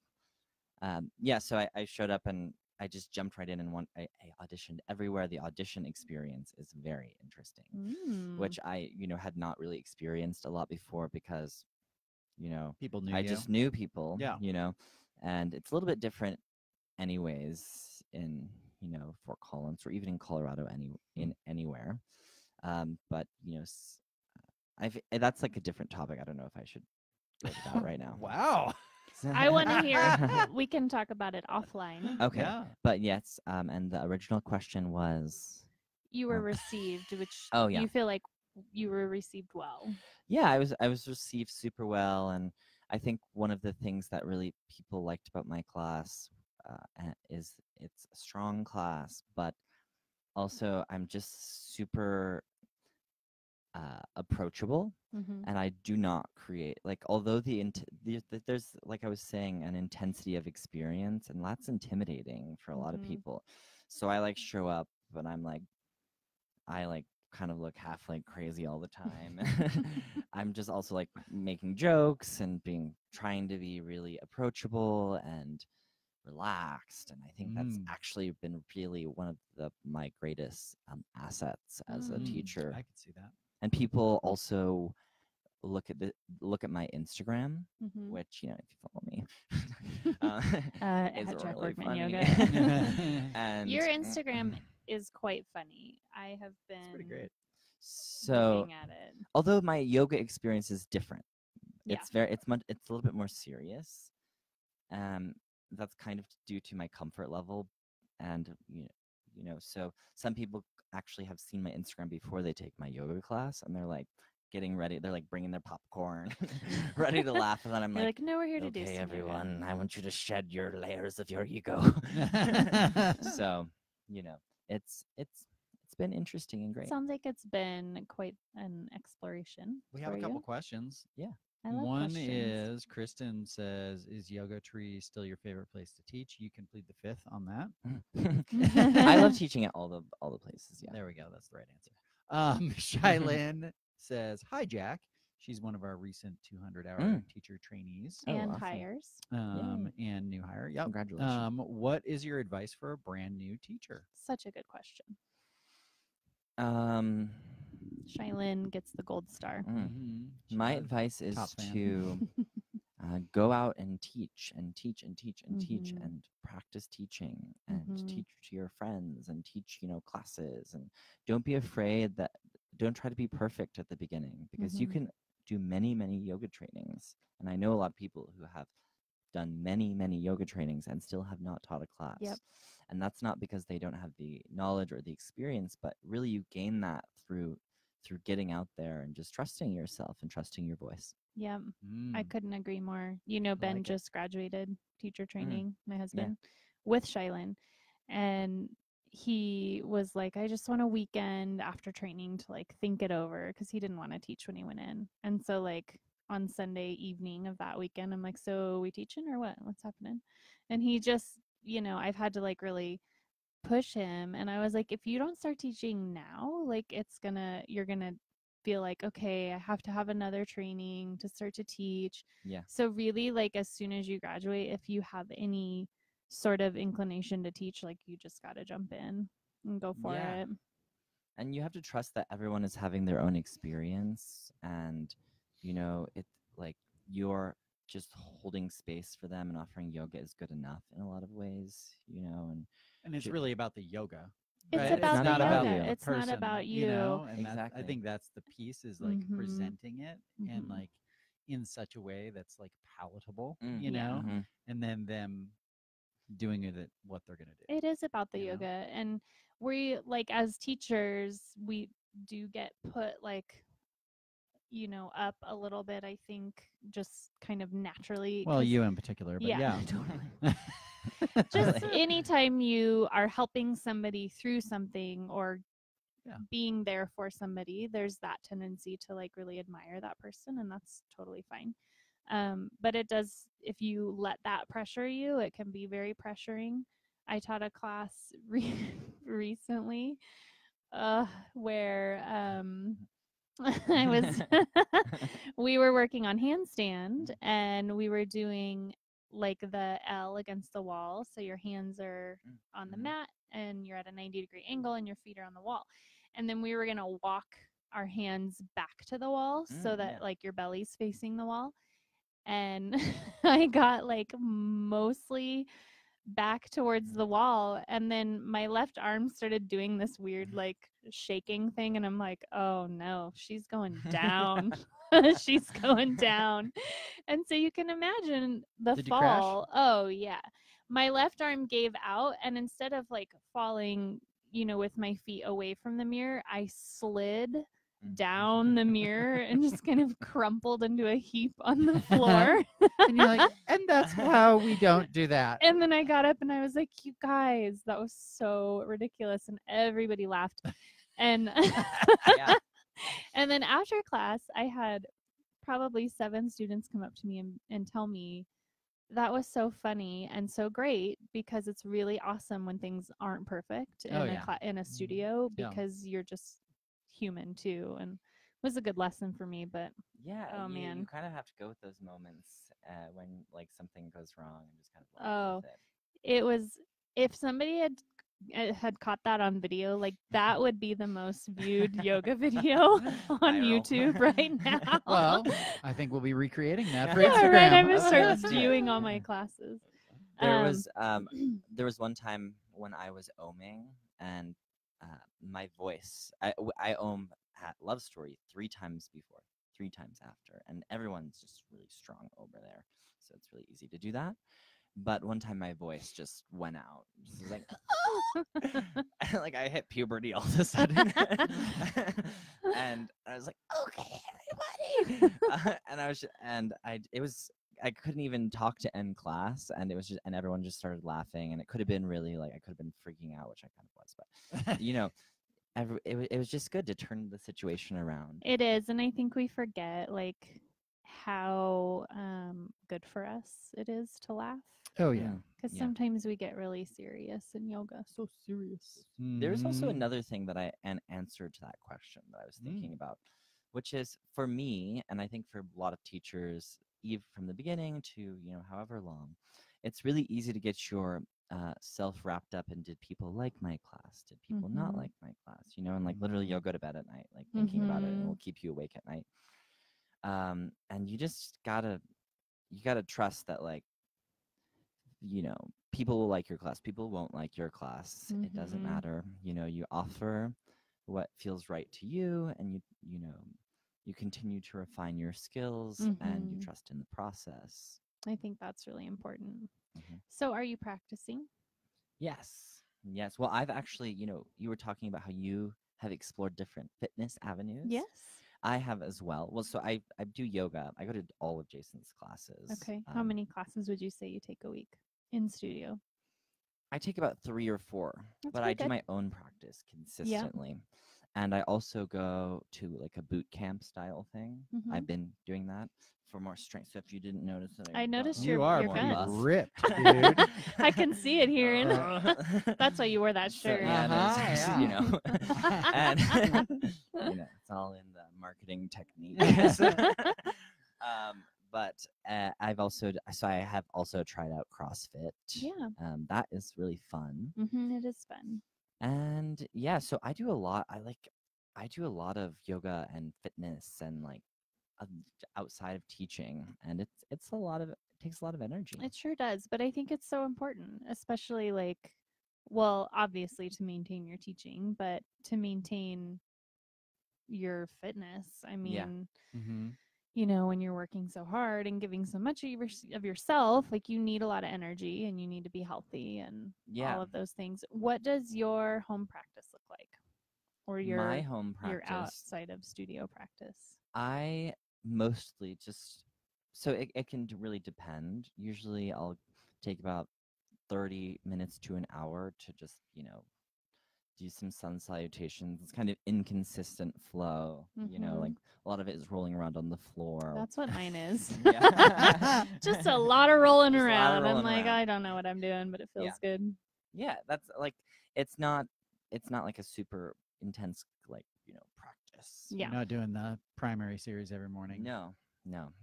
so I showed up and I just jumped right in and I auditioned everywhere. The audition experience is very interesting, which I had not really experienced a lot before because People knew I you. just knew people. Yeah. And it's a little bit different, anyways, in Fort Collins or even in Colorado, anywhere. But that's like a different topic. I don't know if I should go to that right now. Wow. I want to hear. We can talk about it offline. Okay. Yeah. But yes, and the original question was You were received, which Oh, yeah. you feel like you were received well. Yeah, I was received super well, and I think one of the things that really people liked about my class is it's a strong class, but also I'm just super approachable, Mm-hmm. and I do not create like although there's like I was saying an intensity of experience, and that's intimidating for a lot of Mhm. people. So I like show up, but I like kind of look half like crazy all the time. I'm just also like making jokes and trying to be really approachable and relaxed, and I think that's actually been really one of my greatest assets as a teacher. I could see that. And people also look at my Instagram, Mhm. which, you know, if you follow me, is at Jack really Workman funny. Yoga. And Your Instagram is quite funny. I have It's pretty been great. so looking at it. although my yoga experience is different, Yeah. it's a little bit more serious. That's kind of due to my comfort level, and you know, so some people actually have seen my Instagram before they take my yoga class, and they're like getting ready. They're like bringing their popcorn, ready to laugh, and then I'm You're like, no, we're here to do okay, some everyone, yoga. I want you to shed your layers of your ego. So, you know, it's been interesting and great. Sounds like it's been quite an exploration. We have for a couple you. questions. Yeah. I love One questions. is Kristen says, "Is Yoga Tree still your favorite place to teach?" You can plead the fifth on that. I love teaching at all the places. Yeah. There we go. That's the right answer. Shailyn says, "Hi, Jack." She's one of our recent 200-hour teacher trainees. Oh, and awesome. hires. And new hire. Yep. Congratulations. What is your advice for a brand new teacher? Such a good question. Um, Shailyn gets the gold star. She's My our advice is top fan. to go out and teach and teach and teach and teach Mhm. and practice teaching and Mhm. teach to your friends and teach, you know, classes, and don't be afraid that don't try to be perfect at the beginning, because you Mhm. can do many yoga trainings, and I know a lot of people who have done many yoga trainings and still have not taught a class. Yep. And that's not because they don't have the knowledge or the experience, but really you gain that through getting out there and just trusting yourself and trusting your voice. Yeah, I couldn't agree more. You know, Ben like it. just graduated teacher training, my husband, with Shailyn. And he was like, I just want a weekend after training to like think it over, because he didn't want to teach when he went in. And so like on Sunday evening of that weekend, I'm like, so we teaching or what? What's happening? And he just, you know, I've had to like really push him. And I was like, if you don't start teaching now, like you're gonna feel like, okay, I have to have another training to start to teach. Yeah. So really, like, as soon as you graduate, if you have any sort of inclination to teach, like, you just got to jump in and go for it. And you have to trust that everyone is having their own experience, and you know, it like you're just holding space for them and offering yoga is good enough in a lot of ways, you know. And it's really about the yoga. It's right? about It's the not about yoga. you. It's not about you. You know, and Exactly. I think that's the piece, is like Mhm. presenting it and Mhm. like in such a way that's like palatable, Mm. you know, Mhm. and then them doing it what they're gonna do. It is about the you know? yoga. And we, like, as teachers, we do get put, like, you know, up a little bit, I think, just kind of naturally. Well, 'cause- you in particular, but yeah. totally. Just anytime you are helping somebody through something or being there for somebody, there's that tendency to like really admire that person, and that's totally fine. But it does, if you let that pressure you, it can be very pressuring. I taught a class recently where I was we were working on handstand, and we were doing like the L against the wall. So your hands are on the mat and you're at a 90-degree angle and your feet are on the wall. And then we were going to walk our hands back to the wall so that like your belly's facing the wall. And I got like mostly back towards the wall, and then my left arm started doing this weird like shaking thing, and I'm like, oh no, she's going down. She's going down. And so you can imagine the Did fall. Oh yeah, my left arm gave out, and instead of like falling, you know, with my feet away from the mirror, I slid down the mirror and just kind of crumpled into a heap on the floor. And you're like, and that's how we don't do that. And then I got up and I was like, you guys, that was so ridiculous. And everybody laughed. And Yeah. and then after class, I had probably 7 students come up to me and tell me that was so funny and so great, because it's really awesome when things aren't perfect in in a studio, because you're just human too. And it was a good lesson for me. But Yeah, oh man, you kind of have to go with those moments when like something goes wrong and just kind of laugh with it. It was, if somebody had caught that on video, like that would be the most viewed yoga video on YouTube right now. Well, I think we'll be recreating that for yeah, Instagram. right. I'm gonna start Let's do it. viewing all my classes. There was one time when I was oming, and my voice, I ohm at Love Story 3 times before, 3 times after, and everyone's just really strong over there, so it's really easy to do that. But one time my voice just went out. It was like, like I hit puberty all of a sudden, and I was like, "Okay, everybody," I couldn't even talk to end class, and it was just, and everyone just started laughing, and it could have been really like I could have been freaking out, which I kind of was, but you know, it was just good to turn the situation around. It is, and I think we forget like how good for us it is to laugh. Oh yeah. Because sometimes we get really serious in yoga. So serious. There's also another thing that an answer to that question that I was thinking about, which is for me, and I think for a lot of teachers, even from the beginning to however long, it's really easy to get your self wrapped up in, did people like my class? Did people not like my class? And like literally you'll go to bed at night, like thinking about it, and it will keep you awake at night. And you just gotta trust that, like, people will like your class, people won't like your class. It doesn't matter. You offer what feels right to you, and you continue to refine your skills, and you trust in the process. I think that's really important. So are you practicing? Yes. Well, I've actually, you were talking about how you have explored different fitness avenues. Yes. I have as well. Well, so I do yoga. I go to all of Jason's classes. Okay. How many classes would you say you take a week in studio? I take about 3 or 4, but I do my own practice consistently. And I also go to like a boot camp style thing. I've been doing that for more strength. So if you didn't notice that, I noticed you you're are fat. ripped, dude. I can see it here. That's why you wore that shirt. So, and it's all in the marketing techniques. But I have also tried out CrossFit. Yeah. That is really fun. It is fun. And so I do a lot. I do a lot of yoga and fitness and like outside of teaching, and it takes a lot of energy. It sure does, but I think it's so important, especially like, well, obviously to maintain your teaching, but to maintain your fitness. I mean, when you're working so hard and giving so much of yourself, like you need a lot of energy, and you need to be healthy, and all of those things. What does your home practice look like? Or my home practice, your outside of studio practice? I mostly just, so it can really depend. Usually I'll take about 30 minutes to an hour to just, do some sun salutations. It's kind of inconsistent flow, like a lot of it is rolling around on the floor. That's what mine is. Yeah. Just a lot of rolling Just a lot of around. I'm rolling like, around. I don't know what I'm doing, but it feels good. Yeah, that's like, it's not like a super intense, like, practice. Yeah. You're not doing the primary series every morning. No.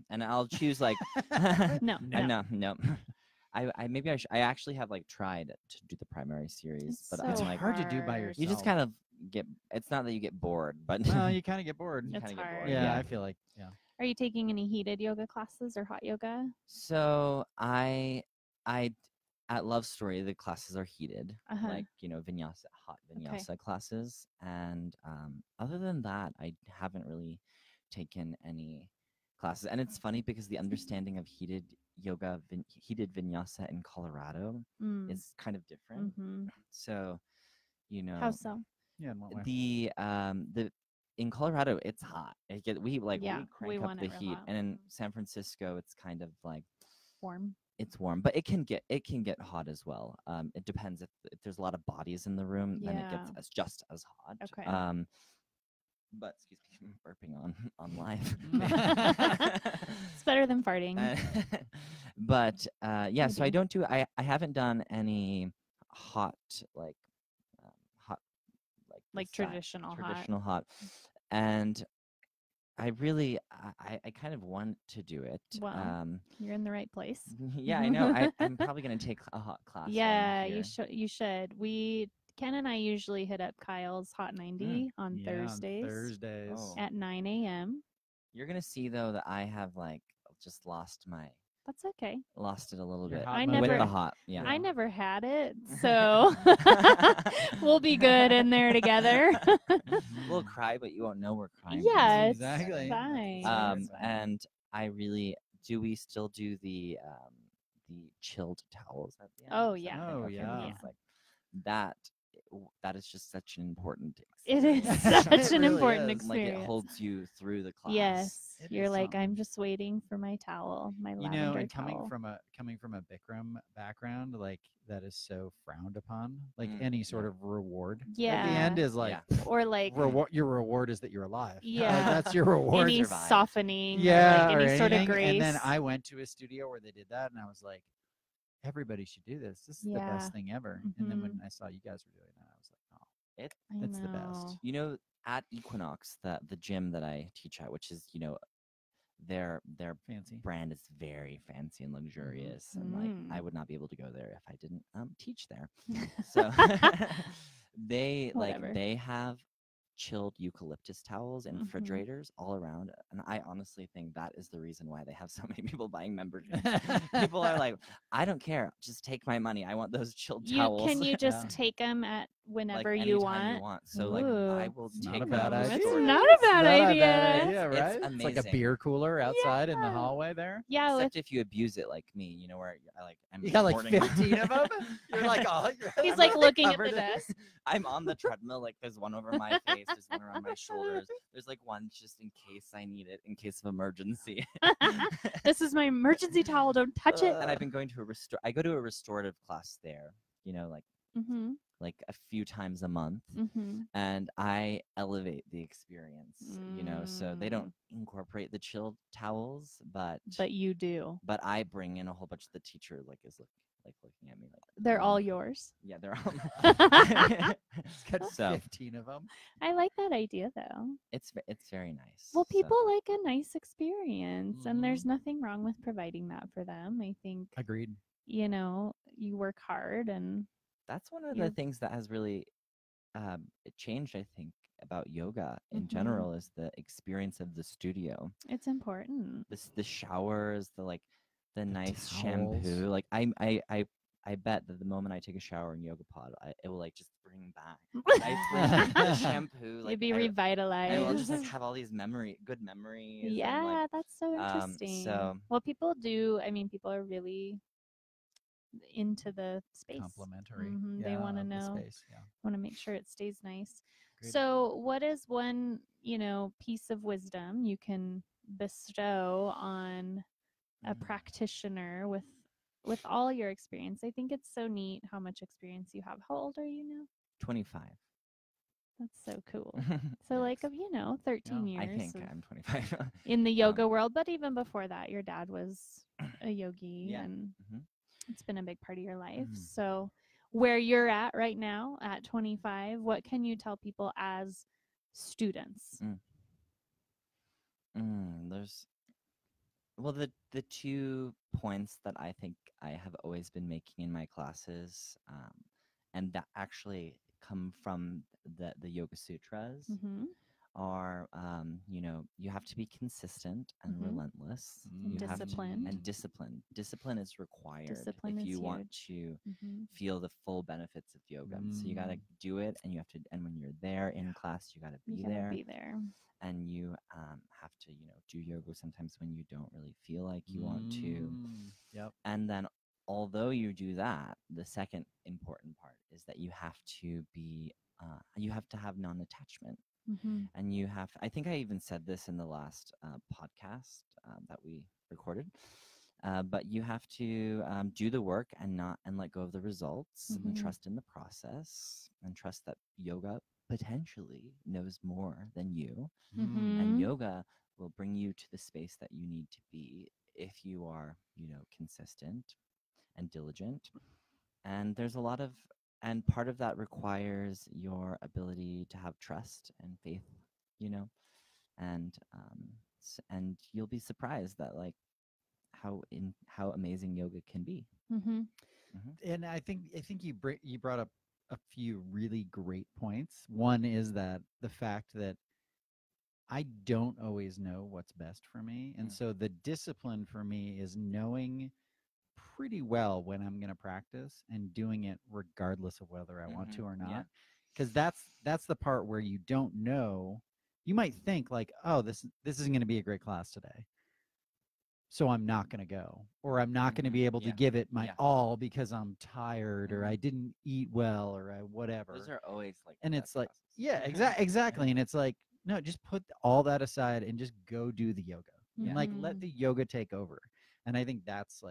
And I'll choose like No. I actually have like tried to do the primary series, It's but so I'm It's like, hard to do by yourself. you just kind of get, it's not that you get bored, but Well, you kind of get bored. you It's kinda get hard. bored. Yeah, I feel like, yeah. Are you taking any heated yoga classes or hot yoga? So I at Love Story, the classes are heated, like, vinyasa, hot vinyasa classes. And other than that, I haven't really taken any classes. And it's funny because the understanding of heated yoga, heated vinyasa in Colorado is kind of different. So, How so? Yeah, in what way? in Colorado, it's hot. We Yeah, we crank up want the it real heat, hot. and in Mhm. San Francisco, it's kind of like Warm. it's warm, but it can get hot as well. It depends if there's a lot of bodies in the room, then it gets Yeah. just as hot. Okay. But excuse me, I'm burping on live. It's better than farting. But yeah, so I Maybe. don't do. I haven't done any hot hot Like this style, traditional hot. hot, and I really I kind of want to do it. Well, you're in the right place. Yeah, I know. I'm probably gonna take a hot class. Yeah, while I'm you here. should. You should. Ken and I usually hit up Kyle's Hot 90 on Yeah, on Thursdays Thursdays. Oh. at 9 a.m. You're gonna see though that I have just lost That's okay. it a little Your bit hot I moment. with never- the hot. Yeah. I never had it, so we'll be good in there together. We'll cry, but you won't know we're crying. Yeah, it's Exactly. fine. And I really do. We still do the chilled towels at the end. Oh, Is that yeah. okay? Oh, Okay, yeah. because, like, that is just such an important It is experience. such It an really important is. Like, experience. it holds you through the class. Yes, It you're is like, I'm something. just waiting for my towel, my You lavender know, and towel. coming from a Bikram background, like that is so frowned upon. Like Mm, any sort yeah. of reward at the Yeah. end is like Or like your reward is that you're alive. Yeah. Like, that's your reward. any survived. softening, Yeah, or like any sort of anything. grace. And then I went to a studio where they did that, and I was like, everybody should do this. This is the Yeah. best thing ever. And then when Mhm. I saw you guys were doing that, I was like, oh, I it's the best. know. You know, at Equinox, the gym that I teach at, which is, their Fancy. brand is very fancy and luxurious, and like I Mm. would not be able to go there if I didn't teach there. So they Whatever. they have chilled eucalyptus towels and Mhm. refrigerators all around, and I honestly think that is the reason why they have so many people buying memberships. People are like, I don't care, just take my money. I want those chilled towels. Can you just Yeah. take them at like whenever anytime you want? So like I Ooh. will It's not take a them bad and idea. It's store not them. a bad idea. It's It's right? It's like a amazing. beer cooler outside in the Yeah. hallway there. Yeah, Except if you abuse it like me, where I'm You got like hoarding- 15 of them. You're like, oh, he's I'm like looking at the covered in- desk. I'm on the treadmill, like there's one over my face, there's one around my shoulders, there's like one just in case I need it, in case of emergency. This is my emergency towel. Don't touch it. And I've been going to I go to a restorative class there, Mm-hmm. like a few times a month, Mm-hmm. and I elevate the experience, so they Mm. don't incorporate the chilled towels, but You do. I bring in a whole bunch. The teacher is looking at me like They're all yours. yeah, they're all It's got So 15 of them. I like that idea though. it's very nice. Well, So- people like a nice experience, and there's nothing wrong with providing that for them. I think, Agreed. you work hard, and that's one of you- the things that has really it changed, I think, about yoga in Mhm. general, is the experience of the studio. it's important. The showers, the nice towels. shampoo. Like I bet that the moment I take a shower in YogaPod, it will like just bring back the shampoo. Like You'd be I will revitalized. just like have all these good memories. and, Yeah, like, that's so interesting. so- well, people do. I mean, people are really into the space. Complimentary. Mhm, they wanna of the know. space. Yeah. Want to make sure it stays nice. Agreed. So, what is one, piece of wisdom you can bestow on a practitioner with all your experience? I think it's so neat how much experience you have. How old are you now? 25. That's so cool. So, like, 13 Yeah, years I think of- I'm 25. in the yoga world, but even before that, your dad was a yogi, Yeah. and Mhm. it's been a big part of your life. Mhm. So, where you're at right now at 25, what can you tell people as students? There's the 2 points that I think I have always been making in my classes, and that actually come from the Yoga Sutras, Mm-hmm. are you have to be consistent and Mhm. relentless. And You have to- disciplined. and discipline is required Discipline if is you want huge. to Mm-hmm. feel the full benefits of yoga. So you got to Mm. do it, and and when you're there in class, you got to be You gotta there. be there. And you have to do yoga sometimes when you don't really feel like you want to. Yep. And then although you do that, the second important part is that you have to be you have to have non-attachment. Mm-hmm. And you have, I think I even said this in the last podcast that we recorded, but you have to do the work and let go of the results and Mhm. trust in the process and trust that yoga potentially knows more than you. Mhm. And yoga will bring you to the space that you need to be if you are, consistent and diligent. And there's a lot of, and part of that requires your ability to have trust and faith, you know, and and you'll be surprised that like how amazing yoga can be. Mhm. And I think you brought up a few really great points. One is that the fact that I don't always know what's best for me, and so the discipline for me is knowing pretty well when I'm going to practice and doing it regardless of whether I want to or Yeah. not. Because that's the part where you don't know. You might think like, oh, this isn't going to be a great class today, so I'm not going to go, or I'm not going to be able to Yeah. give it my Yeah. all because I'm tired, or I didn't eat well, or I whatever. Those are always like And the it's best like, classes. yeah, exactly. And it's like, no, just put all that aside and just go do the yoga. Yeah. And like Mhm. let the yoga take over. And I think that's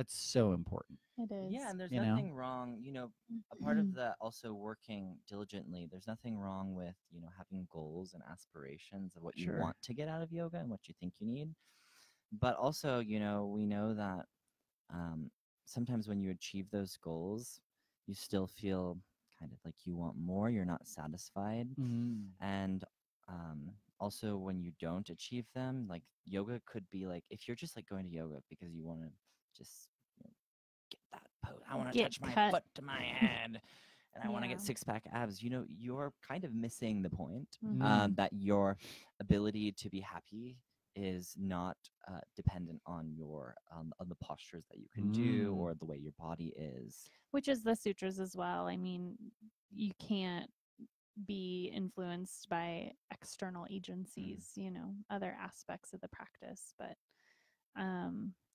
so important. It is. Yeah, and there's You know? nothing wrong, a part of the also working diligently, there's nothing wrong with, having goals and aspirations of what you Sure. want to get out of yoga and what you think you need. But also, we know that sometimes when you achieve those goals, you still feel kind of like you want more, you're not satisfied. And also when you don't achieve them, like yoga could be like, if you're just like going to yoga because you want to just get that pose, I want to Get touch my cut. foot to my head and I want to Yeah. get six-pack abs, you're kind of missing the point. Mhm. That your ability to be happy is not dependent on your on the postures that you can do or the way your body is. Which is the sutras as well. I mean, you can't be influenced by external agencies, other aspects of the practice. But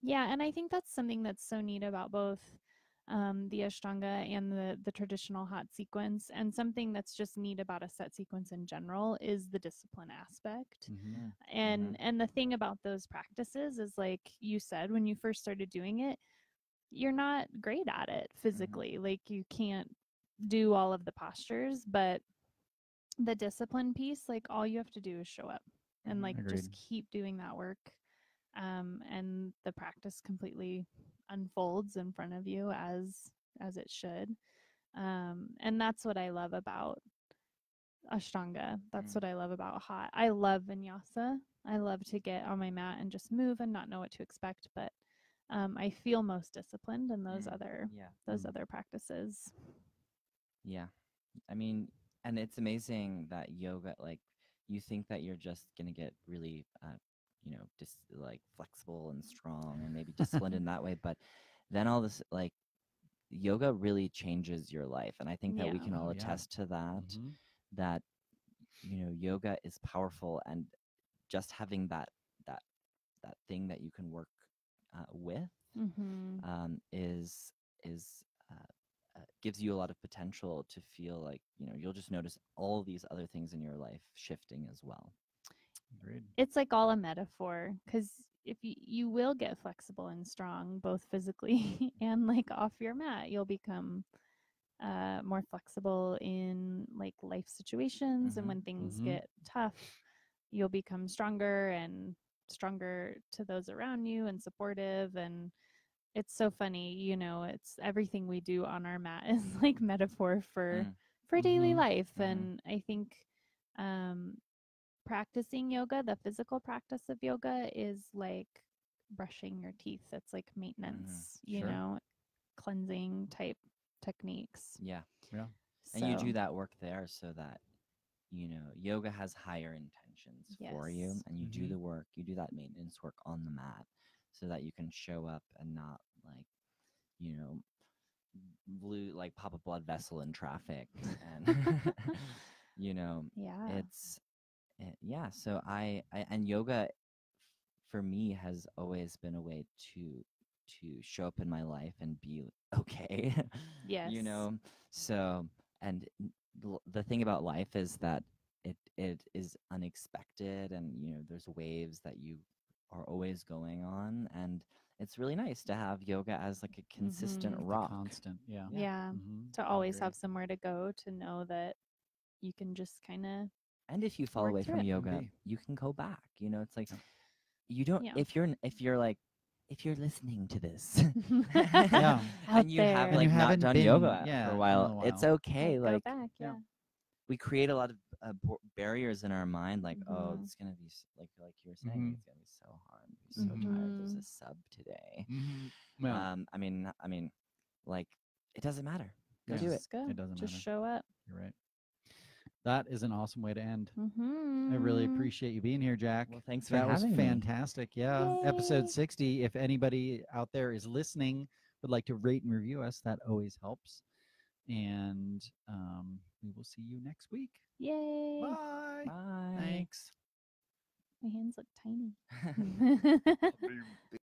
yeah, and I think that's something that's so neat about both the Ashtanga and the traditional hot sequence. And something that's just neat about a set sequence in general is the discipline aspect. And the thing about those practices is, like you said, when you first started doing it, you're not great at it physically. Like you can't do all of the postures, but the discipline piece, like all you have to do is show up and like just keep doing that work. And the practice completely unfolds in front of you as it should. And that's what I love about Ashtanga. That's what I love about hot. I love vinyasa. I love to get on my mat and just move and not know what to expect, but I feel most disciplined in those other practices. Yeah. I mean, and it's amazing that yoga, like, you think that you're just going to get really, just like flexible and strong and maybe disciplined in that way. But then all this, like, yoga really changes your life. And I think that we can all attest to that, that, yoga is powerful, and just having that thing that you can work with is gives you a lot of potential to feel like you'll just notice all these other things in your life shifting as well. Agreed. It's like all a metaphor, because if you will get flexible and strong, both physically and like off your mat, you'll become more flexible in like life situations, and when things get tough, you'll become stronger and stronger to those around you and supportive. And it's so funny, it's everything we do on our mat is like metaphor for daily life. And I think practicing yoga, the physical practice of yoga, is like brushing your teeth. It's like maintenance, cleansing type techniques. Yeah. So, And you do that work there so that yoga has higher intentions for you, and you do the work, you do that maintenance work on the mat so that you can show up and not like blue, like pop a blood vessel in traffic. And it's so I and yoga for me has always been a way to show up in my life and be okay. Yes. So, and the thing about life is that it is unexpected, and there's waves that you are always going on, and it's really nice to have yoga as like a consistent Mhm. The rock. constant, yeah. Yeah. Mhm. To I always agree. have somewhere to go, to know that you can just kind of And if you fall work away through from it. yoga, be. you can go back. It's like Yep. you don't Yeah. if you're like if you're listening to this Yeah. Out and you have there. And you like not haven't done been, yoga yeah, for a in a while, it's while. okay. Go Like back. Yeah. Yeah. we create a lot of barriers in our mind, like, oh, Mhm. it's gonna be like you were saying, Mhm. it's gonna be so hard, I'm gonna be so tired, there's a Mhm. sub today. Mhm. Yeah. I mean, like, it doesn't matter. Go Yeah. do it. Just go. It doesn't Just matter. show up. You're right. That is an awesome way to end. Mm-hmm. I really appreciate you being here, Jack. Well, thanks for That was having me. fantastic. Yeah. Yay. Episode 60. If anybody out there is listening, would like to rate and review us, that always helps. And we will see you next week. Yay. Bye. Bye. Thanks. My hands look tiny.